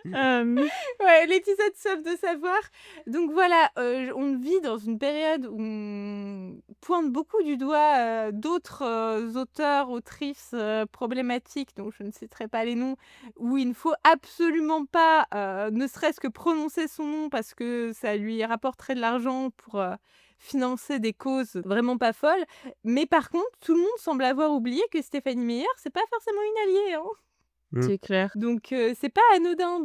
Euh, Ouais, l'épisode Soif de savoir. Donc voilà, on vit dans une période où on pointe beaucoup du doigt d'autres auteurs, autrices problématiques, dont je ne citerai pas les noms, où il ne faut absolument pas, ne serait-ce que prononcer son nom parce que ça lui rapporterait de l'argent pour financer des causes vraiment pas folles. Mais par contre, tout le monde semble avoir oublié que Stéphanie Meyer, c'est pas forcément une alliée, hein. C'est clair. Donc c'est pas anodin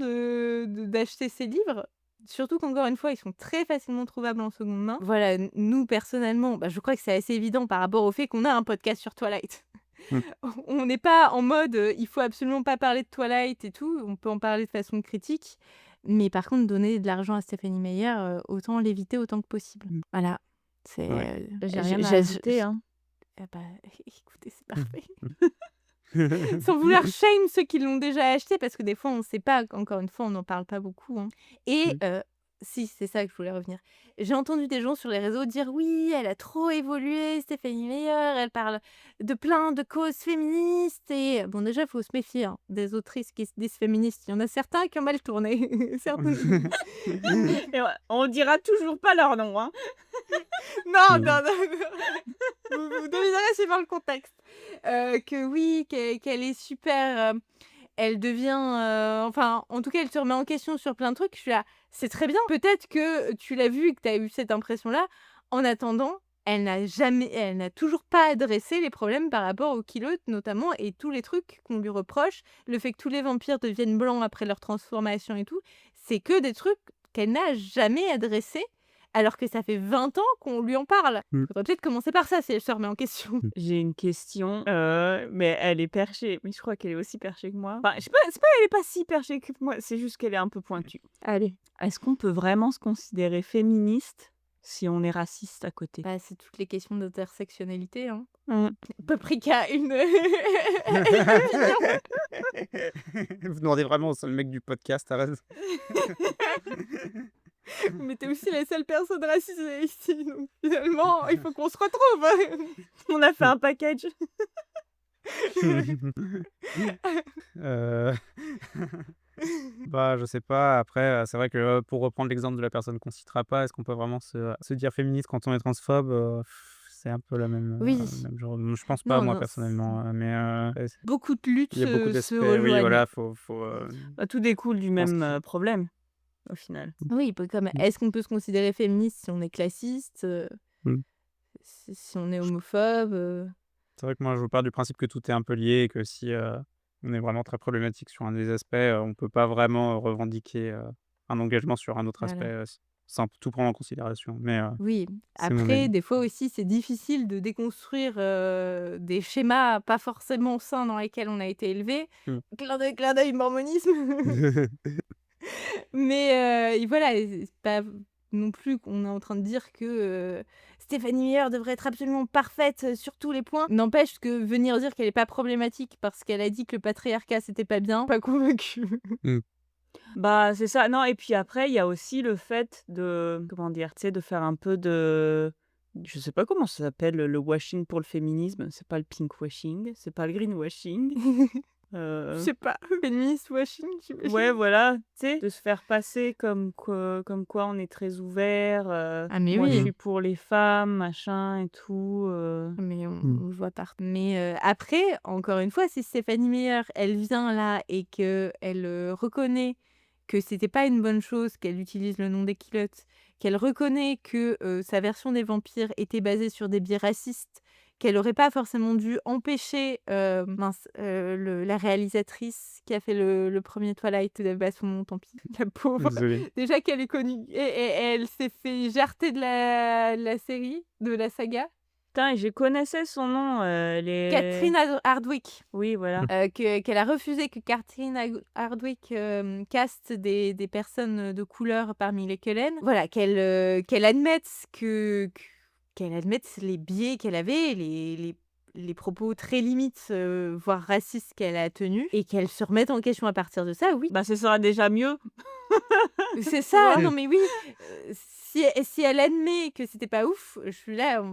d'acheter ces livres, surtout qu'encore une fois, ils sont très facilement trouvables en seconde main. Voilà, nous personnellement, je crois que c'est assez évident par rapport au fait qu'on a un podcast sur Twilight. Mmh. On n'est pas en mode il faut absolument pas parler de Twilight et tout, on peut en parler de façon critique, mais par contre donner de l'argent à Stéphanie Meyer, autant l'éviter autant que possible. Voilà, c'est Ouais. J'ai rien à j'ai- ajouter. Hein. écoutez, c'est parfait. Sans vouloir shame ceux qui l'ont déjà acheté, parce que des fois, on ne sait pas, encore une fois, on n'en parle pas beaucoup. Hein. Et si, c'est ça que je voulais revenir. J'ai entendu des gens sur les réseaux dire oui, elle a trop évolué, Stéphanie Meyer, elle parle de plein de causes féministes. Et bon, déjà, il faut se méfier hein, des autrices qui se disent féministes. Il y en a certains qui ont mal tourné. Certaines. Et on dira toujours pas leur nom. Hein. Non, non, non. Vous devinerez suivant le contexte. Que oui, qu'elle est super. Elle devient. Enfin, en tout cas, elle se remet en question sur plein de trucs. Je suis là, c'est très bien. Peut-être que tu l'as vu et que tu as eu cette impression-là. En attendant, elle n'a toujours pas adressé les problèmes par rapport au Kilote, notamment, et tous les trucs qu'on lui reproche. Le fait que tous les vampires deviennent blancs après leur transformation et tout, c'est que des trucs qu'elle n'a jamais adressés. Alors que ça fait 20 ans qu'on lui en parle. Faudrait peut-être commencer par ça si elle se remet en question. J'ai une question, mais elle est perchée. Mais je crois qu'elle est aussi perchée que moi. Enfin, je sais pas, c'est pas elle est pas si perchée que moi, c'est juste qu'elle est un peu pointue. Allez. Est-ce qu'on peut vraiment se considérer féministe si on est raciste à côté? C'est toutes les questions d'intersectionnalité. Hein. Mm. Paprika, une Vous demandez vraiment au seul mec du podcast, arrête. Mais t'es aussi la seule personne racisée ici. Donc finalement, il faut qu'on se retrouve. Hein. On a fait un package. Je sais pas. Après, c'est vrai que pour reprendre l'exemple de la personne qu'on citera pas, est-ce qu'on peut vraiment se dire féministe quand on est transphobe? C'est un peu la même, Oui. même genre. Je pense pas, Non, moi, non, personnellement. Mais Beaucoup de luttes il y a beaucoup se d'aspects. rejoignent. Oui, voilà, faut. Tout découle du pense même problème, au final. Oui, comme est-ce qu'on peut se considérer féministe si on est classiste, Mm. si on est homophobe C'est vrai que moi, je pars du principe que tout est un peu lié et que si on est vraiment très problématique sur un des aspects, on peut pas vraiment revendiquer un engagement sur un autre Voilà. aspect sans tout prendre en considération. Mais Oui, c'est mon après, avis. des fois aussi, c'est difficile de déconstruire des schémas pas forcément sains dans lesquels on a été élevé. Clin d'œil, mormonisme. Mais voilà, c'est pas non plus qu'on est en train de dire que Stéphanie Meyer devrait être absolument parfaite sur tous les points. N'empêche que venir dire qu'elle est pas problématique parce qu'elle a dit que le patriarcat c'était pas bien, pas convaincue. C'est ça. Non, et puis après, il y a aussi le fait de, comment dire, tu sais, de faire un peu de, je sais pas comment ça s'appelle, le washing pour le féminisme. C'est pas le pink washing, c'est pas le green washing. Je sais pas, féministe washing, j'imagine. Ouais, voilà, tu sais, de se faire passer comme quoi on est très ouvert. Mais moi, je oui. suis pour les femmes, machin et tout. Mais on le voit partout. Mais après, encore une fois, si Stéphanie Meyer, elle vient là et qu'elle reconnaît que c'était pas une bonne chose qu'elle utilise le nom des Kilotes, qu'elle reconnaît que sa version des vampires était basée sur des biais racistes, qu'elle aurait pas forcément dû empêcher la réalisatrice qui a fait le premier Twilight, son nom, tant pis, la pauvre. Désolé. Déjà qu'elle est connue, et elle s'est fait jarter de la série, de la saga. Putain, et je connaissais son nom. Catherine Hardwicke. Oui, voilà. Qu'elle a refusé que Catherine Hardwicke caste des personnes de couleur parmi les Cullen. Voilà, qu'elle admette qu'elle admette les biais qu'elle avait, les propos très limites, voire racistes qu'elle a tenus, et qu'elle se remette en question à partir de ça, oui. Ce sera déjà mieux. C'est ça, non mais oui. Si elle admet que c'était pas ouf, je suis là,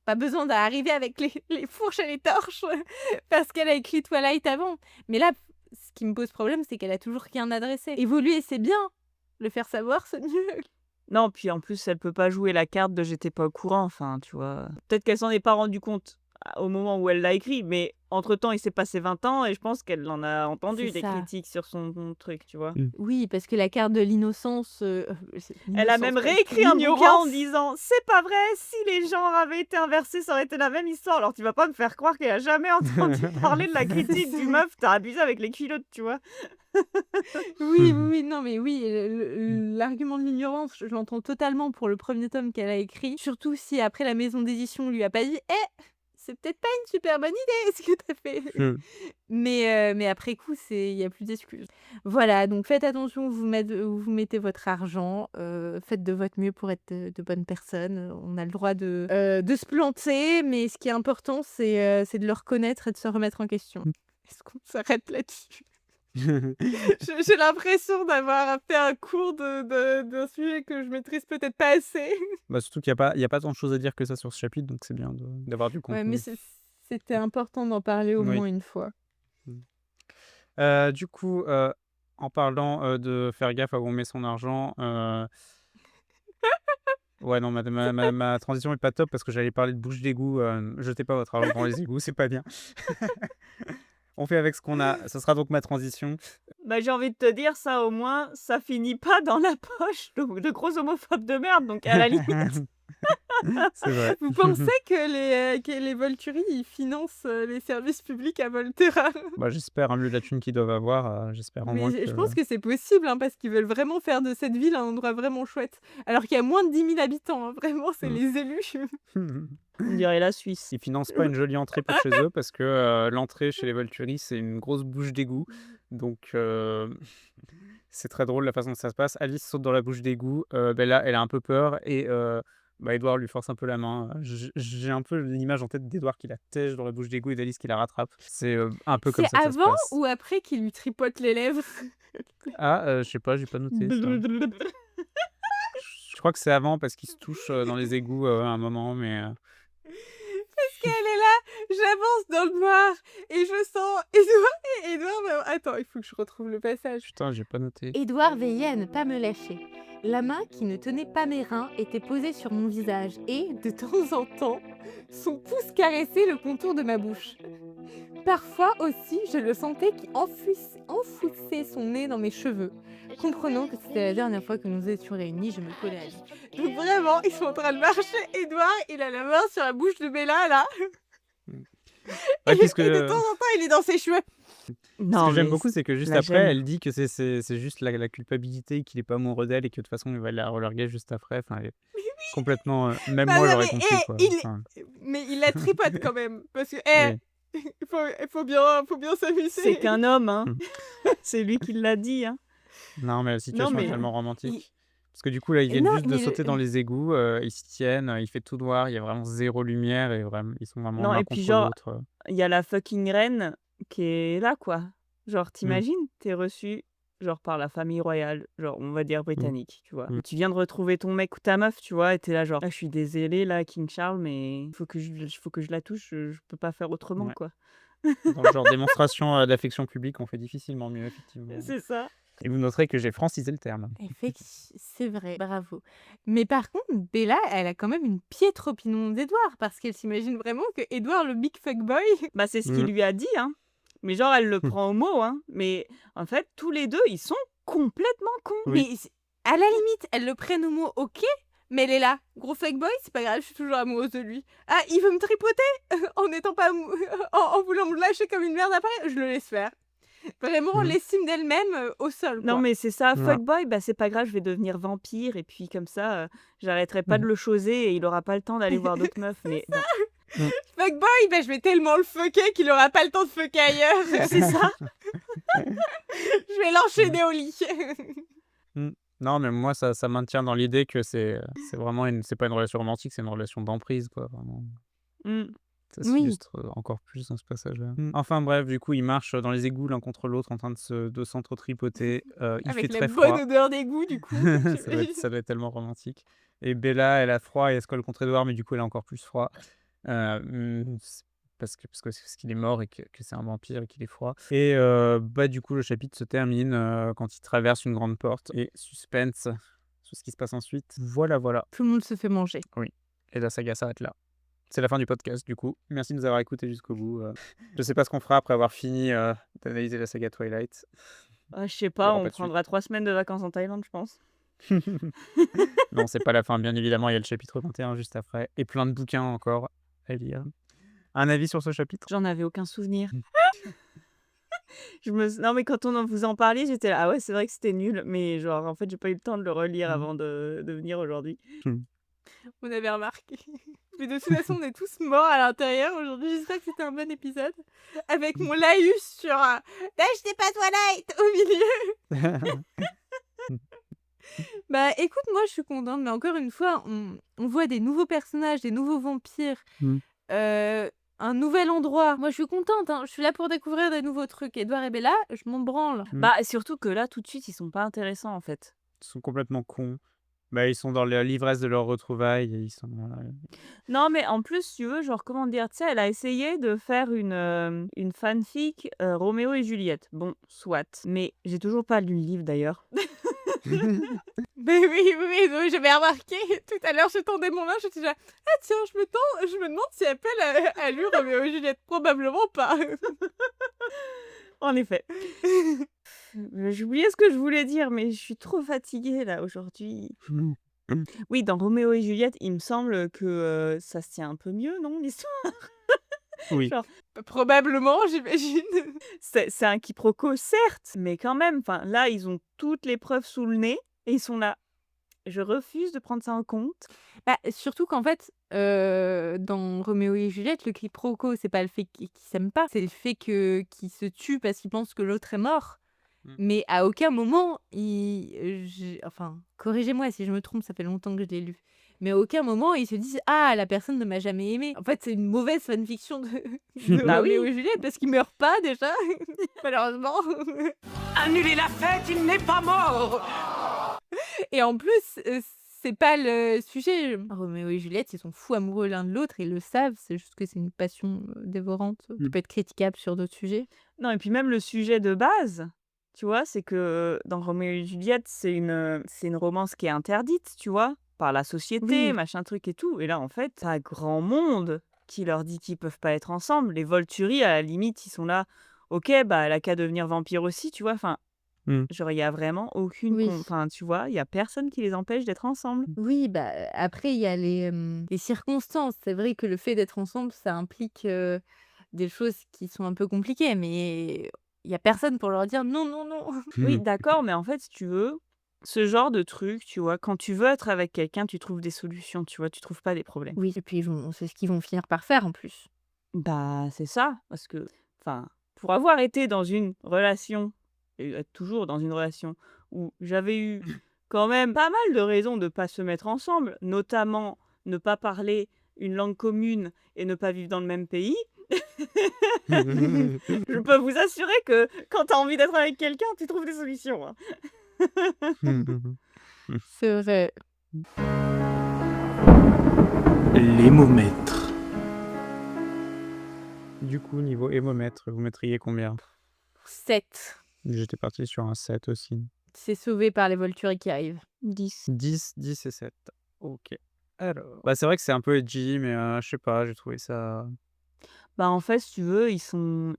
pas besoin d'arriver avec les fourches et les torches parce qu'elle a écrit Twilight avant. Mais là, ce qui me pose problème, c'est qu'elle a toujours rien adressé. Évoluer, c'est bien. Le faire savoir, c'est mieux. Non, puis en plus, elle peut pas jouer la carte de j'étais pas au courant, enfin, tu vois. Peut-être qu'elle s'en est pas rendu compte au moment où elle l'a écrit, mais entre-temps, il s'est passé 20 ans et je pense qu'elle en a entendu C'est des ça. critiques sur son truc, tu vois. Oui, parce que la carte de l'innocence... Elle a même réécrit un bouquin en disant c'est pas vrai, si les genres avaient été inversés, ça aurait été la même histoire. Alors tu vas pas me faire croire qu'elle a jamais entendu parler de la critique du meuf, t'as abusé avec les culottes, tu vois. Oui, non, mais oui, l'argument de l'ignorance, je l'entends totalement pour le premier tome qu'elle a écrit. Surtout si après la maison d'édition lui a pas dit c'est peut-être pas une super bonne idée ce que t'as fait. Mais après coup, il y a plus d'excuses. Voilà, donc faites attention où vous mettez votre argent. Faites de votre mieux pour être de bonnes personnes. On a le droit de se planter, mais ce qui est important, c'est de le reconnaître et de se remettre en question. Est-ce qu'on s'arrête là-dessus? J'ai l'impression d'avoir fait un cours d'un sujet que je maîtrise peut-être pas assez. Bah, surtout qu'il y a pas tant de choses à dire que ça sur ce chapitre, donc c'est bien d'avoir du Ouais, mais contenu. c'était important d'en parler au Oui. moins une fois. Du coup, en parlant, de faire gaffe à où on met son argent, ouais, non, ma transition est pas top parce que j'allais parler de bouche d'égout, jetez pas votre argent dans les égouts, c'est pas bien. On fait avec ce qu'on a, ça sera donc ma transition. Bah, j'ai envie de te dire, ça au moins, ça finit pas dans la poche de gros homophobes de merde, donc à la limite. C'est vrai. Vous pensez que les Volturi, ils financent les services publics à Volterra? Bah, j'espère, hein, vu la thune qu'ils doivent avoir, j'espère au moins Mais je que pense que c'est possible, hein, parce qu'ils veulent vraiment faire de cette ville un endroit vraiment chouette. Alors qu'il y a moins de 10 000 habitants, hein, vraiment, c'est les élus. On dirait la Suisse. ils financent pas une jolie entrée pour chez eux parce que, l'entrée chez les Volturi, c'est une grosse bouche d'égout, donc c'est très drôle la façon dont ça se passe. Alice saute dans la bouche d'égout, Bella, elle a un peu peur et bah, Édouard lui force un peu la main. J'ai un peu l'image en tête d'Édouard qui la tèche dans la bouche d'égout et d'Alice qui la rattrape. C'est, un peu comme C'est ça que ça se avant passe. ou après qu'il lui tripote les lèvres? Ah, je sais pas, j'ai pas noté ça. Je crois que c'est avant parce qu'ils se touchent, dans les égouts, à un moment, mais Parce qu'elle est là, j'avance dans le noir et je sens Édouard. Attends, il faut que je retrouve le passage. putain, j'ai pas noté. Édouard veillait à ne pas me lâcher. La main qui ne tenait pas mes reins était posée sur mon visage et, de temps en temps, son pouce caressait le contour de ma bouche. Parfois aussi, je le sentais qui enfouissait son nez dans mes cheveux. Comprenant que c'était la dernière fois que nous étions réunis, je me collais à lui. Donc vraiment, ils sont en train de marcher. Édouard, il a la main sur la bouche de Bella, là. Ouais, Et puisque de temps en temps, il est dans ses cheveux. ce Non, que j'aime mais beaucoup, c'est que juste la après, gêne. elle dit que c'est juste la culpabilité, qu'il est pas amoureux d'elle et que de toute façon, il va la relarguer juste après. Enfin, elle est complètement, même Bah moi, non, j'aurais mais, compris, quoi. Enfin, mais il la tripote quand même. Parce que, oui. il faut bien s'amuser. C'est qu'un homme, hein. Mmh. C'est lui qui l'a dit, hein. Non, mais la situation est mais- tellement romantique. Parce que du coup, là, ils viennent Non, juste de mais sauter dans les égouts, ils s'y tiennent, il fait tout noir, il y a vraiment 0 lumière et vraiment, ils sont vraiment Non, l'un et puis contre genre, l'autre. il y a la fucking reine qui est là, quoi. Genre, t'imagines, t'es reçu genre par la famille royale, genre on va dire britannique, tu vois. Mmh. Tu viens de retrouver ton mec ou ta meuf, tu vois, et t'es là genre, ah, je suis désolée là, King Charles, mais il faut que je la touche, je peux pas faire autrement, Ouais. quoi. Dans le genre démonstration, d'affection publique, on fait difficilement mieux, effectivement. C'est ça. Et vous noterez que j'ai francisé le terme. C'est vrai, bravo. Mais par contre, Bella, elle a quand même une piètre opinion d'Edouard, parce qu'elle s'imagine vraiment que Edouard, le big fuckboy... Bah, c'est ce qu'il lui a dit, hein. Mais genre, elle le prend au mot, hein. Mais en fait, tous les deux, ils sont complètement cons. Oui. Mais à la limite, elle le prenne au mot, ok, mais elle est là. Gros fuckboy, c'est pas grave, je suis toujours amoureuse de lui. Ah, il veut me tripoter en n'étant pas en voulant me lâcher comme une merde après, je le laisse faire. Vraiment, l'estime d'elle-même au sol, quoi. Non, mais c'est ça, Ouais. fuckboy, bah c'est pas grave, je vais devenir vampire, et puis comme ça, j'arrêterai pas de le choser, et il aura pas le temps d'aller voir d'autres meufs. Mais non. Fuckboy, bah je vais tellement le fucker qu'il aura pas le temps de fucker ailleurs. C'est ça. Je vais l'enchaîner au lit. Non, mais moi, ça maintient dans l'idée que c'est vraiment c'est pas une relation romantique, c'est une relation d'emprise, quoi, vraiment. Mm. Ça Oui. s'illustre encore plus dans ce passage-là. Enfin bref, du coup, ils marchent dans les égouts l'un contre l'autre en train de s'entre-tripoter. Il fait Avec la très bonne froid. odeur d'égout, du coup. Ça doit être tellement romantique. Et Bella, elle a froid et elle se colle contre Edouard, mais du coup, elle a encore plus froid. parce qu'il est mort et que c'est un vampire et qu'il est froid. Et du coup, le chapitre se termine quand il traverse une grande porte et suspense sur ce qui se passe ensuite. Voilà. Tout le monde se fait manger. Oui. Et la saga s'arrête là. C'est la fin du podcast, du coup. Merci de nous avoir écoutés jusqu'au bout. Je sais pas ce qu'on fera après avoir fini d'analyser la saga Twilight. Ah, je sais Il y pas, aura on pas de suite. prendra 3 semaines de vacances en Thaïlande, je pense. Non, c'est pas la fin, bien évidemment. Il y a le chapitre 21 juste après. Et plein de bouquins encore à lire. Un avis sur ce chapitre? J'en avais aucun souvenir. Non, mais quand vous en parliez, j'étais là, ah ouais, c'est vrai que c'était nul, mais genre, en fait, j'ai pas eu le temps de le relire avant de venir aujourd'hui. On avait remarqué. Mais de toute façon, on est tous morts à l'intérieur aujourd'hui. J'espère que c'était un bon épisode. Avec mon laïus sur n'achetez pas Twilight au milieu. Bah écoute, moi je suis contente, mais encore une fois, on voit des nouveaux personnages, des nouveaux vampires, un nouvel endroit. Moi je suis contente, hein. Je suis là pour découvrir des nouveaux trucs. Edouard et Bella, je m'en branle. Bah, surtout que là, tout de suite, ils sont pas intéressants, en fait. Ils sont complètement cons. Ils sont dans l'ivresse de leur retrouvailles et ils sont... Non, mais en plus, si tu veux, genre, comment dire, tu sais, elle a essayé de faire une fanfic Roméo et Juliette. Bon, soit. Mais j'ai toujours pas lu le livre, d'ailleurs. Mais oui, non, j'avais remarqué tout à l'heure, je tendais mon linge, je me disais, ah tiens, je me demande si Appel a lu Roméo et Juliette. Probablement pas. En effet. J'ai oublié ce que je voulais dire, mais je suis trop fatiguée, là, aujourd'hui. Oui, dans Roméo et Juliette, il me semble que ça se tient un peu mieux, non, l'histoire? Oui. Genre, Probablement, j'imagine. c'est un quiproquo, certes, mais quand même, là, ils ont toutes les preuves sous le nez et ils sont là. Je refuse de prendre ça en compte. Bah, surtout qu'en fait, dans Roméo et Juliette, le quiproquo, c'est pas le fait qu'ils s'aiment pas, c'est le fait qu'ils se tuent parce qu'ils pensent que l'autre est mort. Mais à aucun moment, enfin, corrigez-moi si je me trompe, ça fait longtemps que je l'ai lu. Mais à aucun moment, ils se disent « Ah, la personne ne m'a jamais aimé ». En fait, c'est une mauvaise fanfiction de Bah Roméo oui. et Juliette parce qu'ils meurent pas déjà, malheureusement. Annulez la fête, il n'est pas mort. Et en plus, c'est pas le sujet. Roméo et Juliette, ils sont fous amoureux l'un de l'autre, ils le savent, c'est juste que c'est une passion dévorante qui peut être critiquable sur d'autres sujets. Non, et puis même le sujet de base, tu vois, c'est que dans Roméo et Juliette, c'est une romance qui est interdite, tu vois, par la société, Oui. machin truc et tout. Et là, en fait, t'as grand monde qui leur dit qu'ils peuvent pas être ensemble. Les Volturi, à la limite, ils sont là. Ok, bah elle a qu'à devenir vampire aussi, tu vois. Enfin, genre, il y a vraiment aucune... Oui. Enfin, tu vois, il y a personne qui les empêche d'être ensemble. Oui, bah après, il y a les circonstances. C'est vrai que le fait d'être ensemble, ça implique des choses qui sont un peu compliquées, mais il y a personne pour leur dire non, non, non. Oui, d'accord, mais en fait, si tu veux, ce genre de truc, tu vois, quand tu veux être avec quelqu'un, tu trouves des solutions, tu vois, tu trouves pas des problèmes. Oui, et puis c'est ce qu'ils vont finir par faire en plus. Bah, c'est ça, parce que, pour avoir été dans une relation, et être toujours dans une relation où j'avais eu quand même pas mal de raisons de pas se mettre ensemble, notamment ne pas parler une langue commune et ne pas vivre dans le même pays, je peux vous assurer que quand tu as envie d'être avec quelqu'un, tu trouves des solutions, hein. C'est vrai. L'émomètre. Du coup, niveau hémomètre, vous mettriez combien? 7. J'étais parti sur un 7 aussi. C'est sauvé par les Volturi qui arrivent. 10. 10 et 7. Ok. Alors... c'est vrai que c'est un peu edgy, mais je sais pas, j'ai trouvé ça... Bah, en fait, si tu veux, ils sont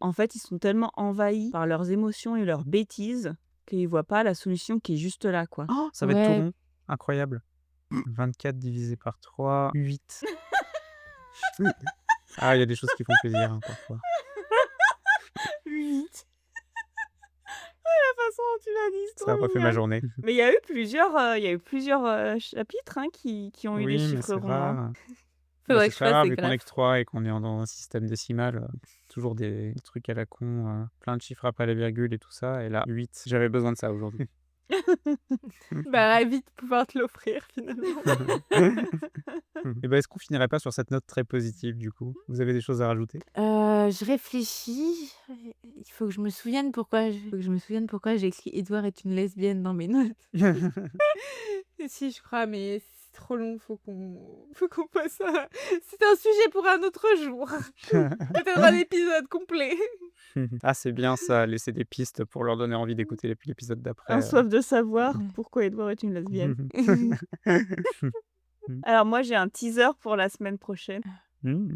tellement envahis par leurs émotions et leurs bêtises qu'ils voient pas la solution qui est juste là, quoi. Oh, ça va être tout Ouais. rond. Incroyable. 24 divisé par 3, 8. Ah, il y a des choses qui font plaisir, hein, parfois. 8. La façon dont tu l'as dit, c'est Ça a trop refait ma mignon. journée. Mais il y a eu plusieurs chapitres hein, qui ont eu Oui, des mais chiffres c'est ronds, hein. rare. Faudrait C'est que je très fasse rare, des vu qu'on est graphes. que 3 et qu'on est dans un système décimal. Toujours des trucs à la con, plein de chiffres après les virgules et tout ça. Et là, 8. J'avais besoin de ça aujourd'hui. Bah, ravi de pouvoir te l'offrir finalement. Et est-ce qu'on finirait pas sur cette note très positive du coup? Vous avez des choses à rajouter? Je réfléchis. Il faut que je me souvienne pourquoi j'ai écrit Edouard est une lesbienne dans mes notes. Si, je crois, mais c'est trop long, faut qu'on passe à... C'est un sujet pour un autre jour. Peut-être un épisode complet. Ah, c'est bien ça, laisser des pistes pour leur donner envie d'écouter l'épisode d'après. Un soif de savoir pourquoi Edouard est une lesbienne. Alors moi j'ai un teaser pour la semaine prochaine.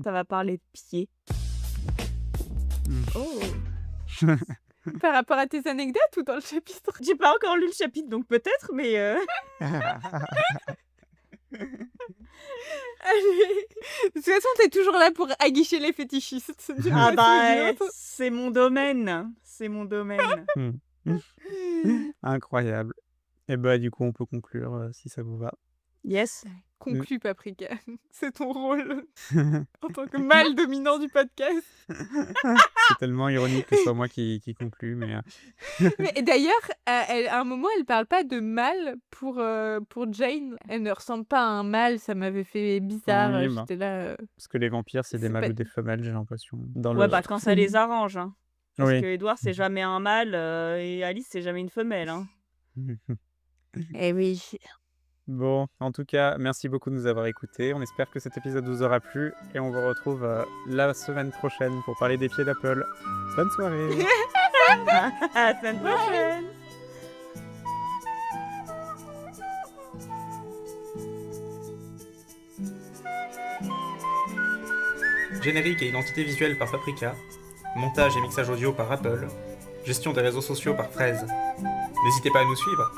Ça va parler de pieds. Oh. Par rapport à tes anecdotes ou dans le chapitre? J'ai pas encore lu le chapitre donc peut-être, mais Allez. De toute façon, t'es toujours là pour aguicher les fétichistes. ah bah c'est mon domaine. C'est mon domaine. Incroyable. Et bah du coup, on peut conclure si ça vous va. Yes. Conclue, Paprika. C'est ton rôle en tant que mâle dominant du podcast. C'est tellement ironique que ce soit moi qui conclue, mais... Mais d'ailleurs, à un moment, elle parle pas de mâle pour Jane. Elle ne ressemble pas à un mâle, ça m'avait fait bizarre. Oui, bah. J'étais là... Parce que les vampires, c'est des C'est mâles pas- ou des femelles, j'ai l'impression. Dans Ouais le... bah quand ça les arrange. Hein. Parce Oui. que Edouard c'est jamais un mâle et Alice c'est jamais une femelle. Hein. Eh oui. Bon, en tout cas, merci beaucoup de nous avoir écoutés. On espère que cet épisode vous aura plu et on vous retrouve la semaine prochaine pour parler des pieds d'Apple. Bonne soirée. À la semaine prochaine. Générique et identité visuelle par Paprika. Montage et mixage audio par Apple. Gestion des réseaux sociaux par Fraise. N'hésitez pas à nous suivre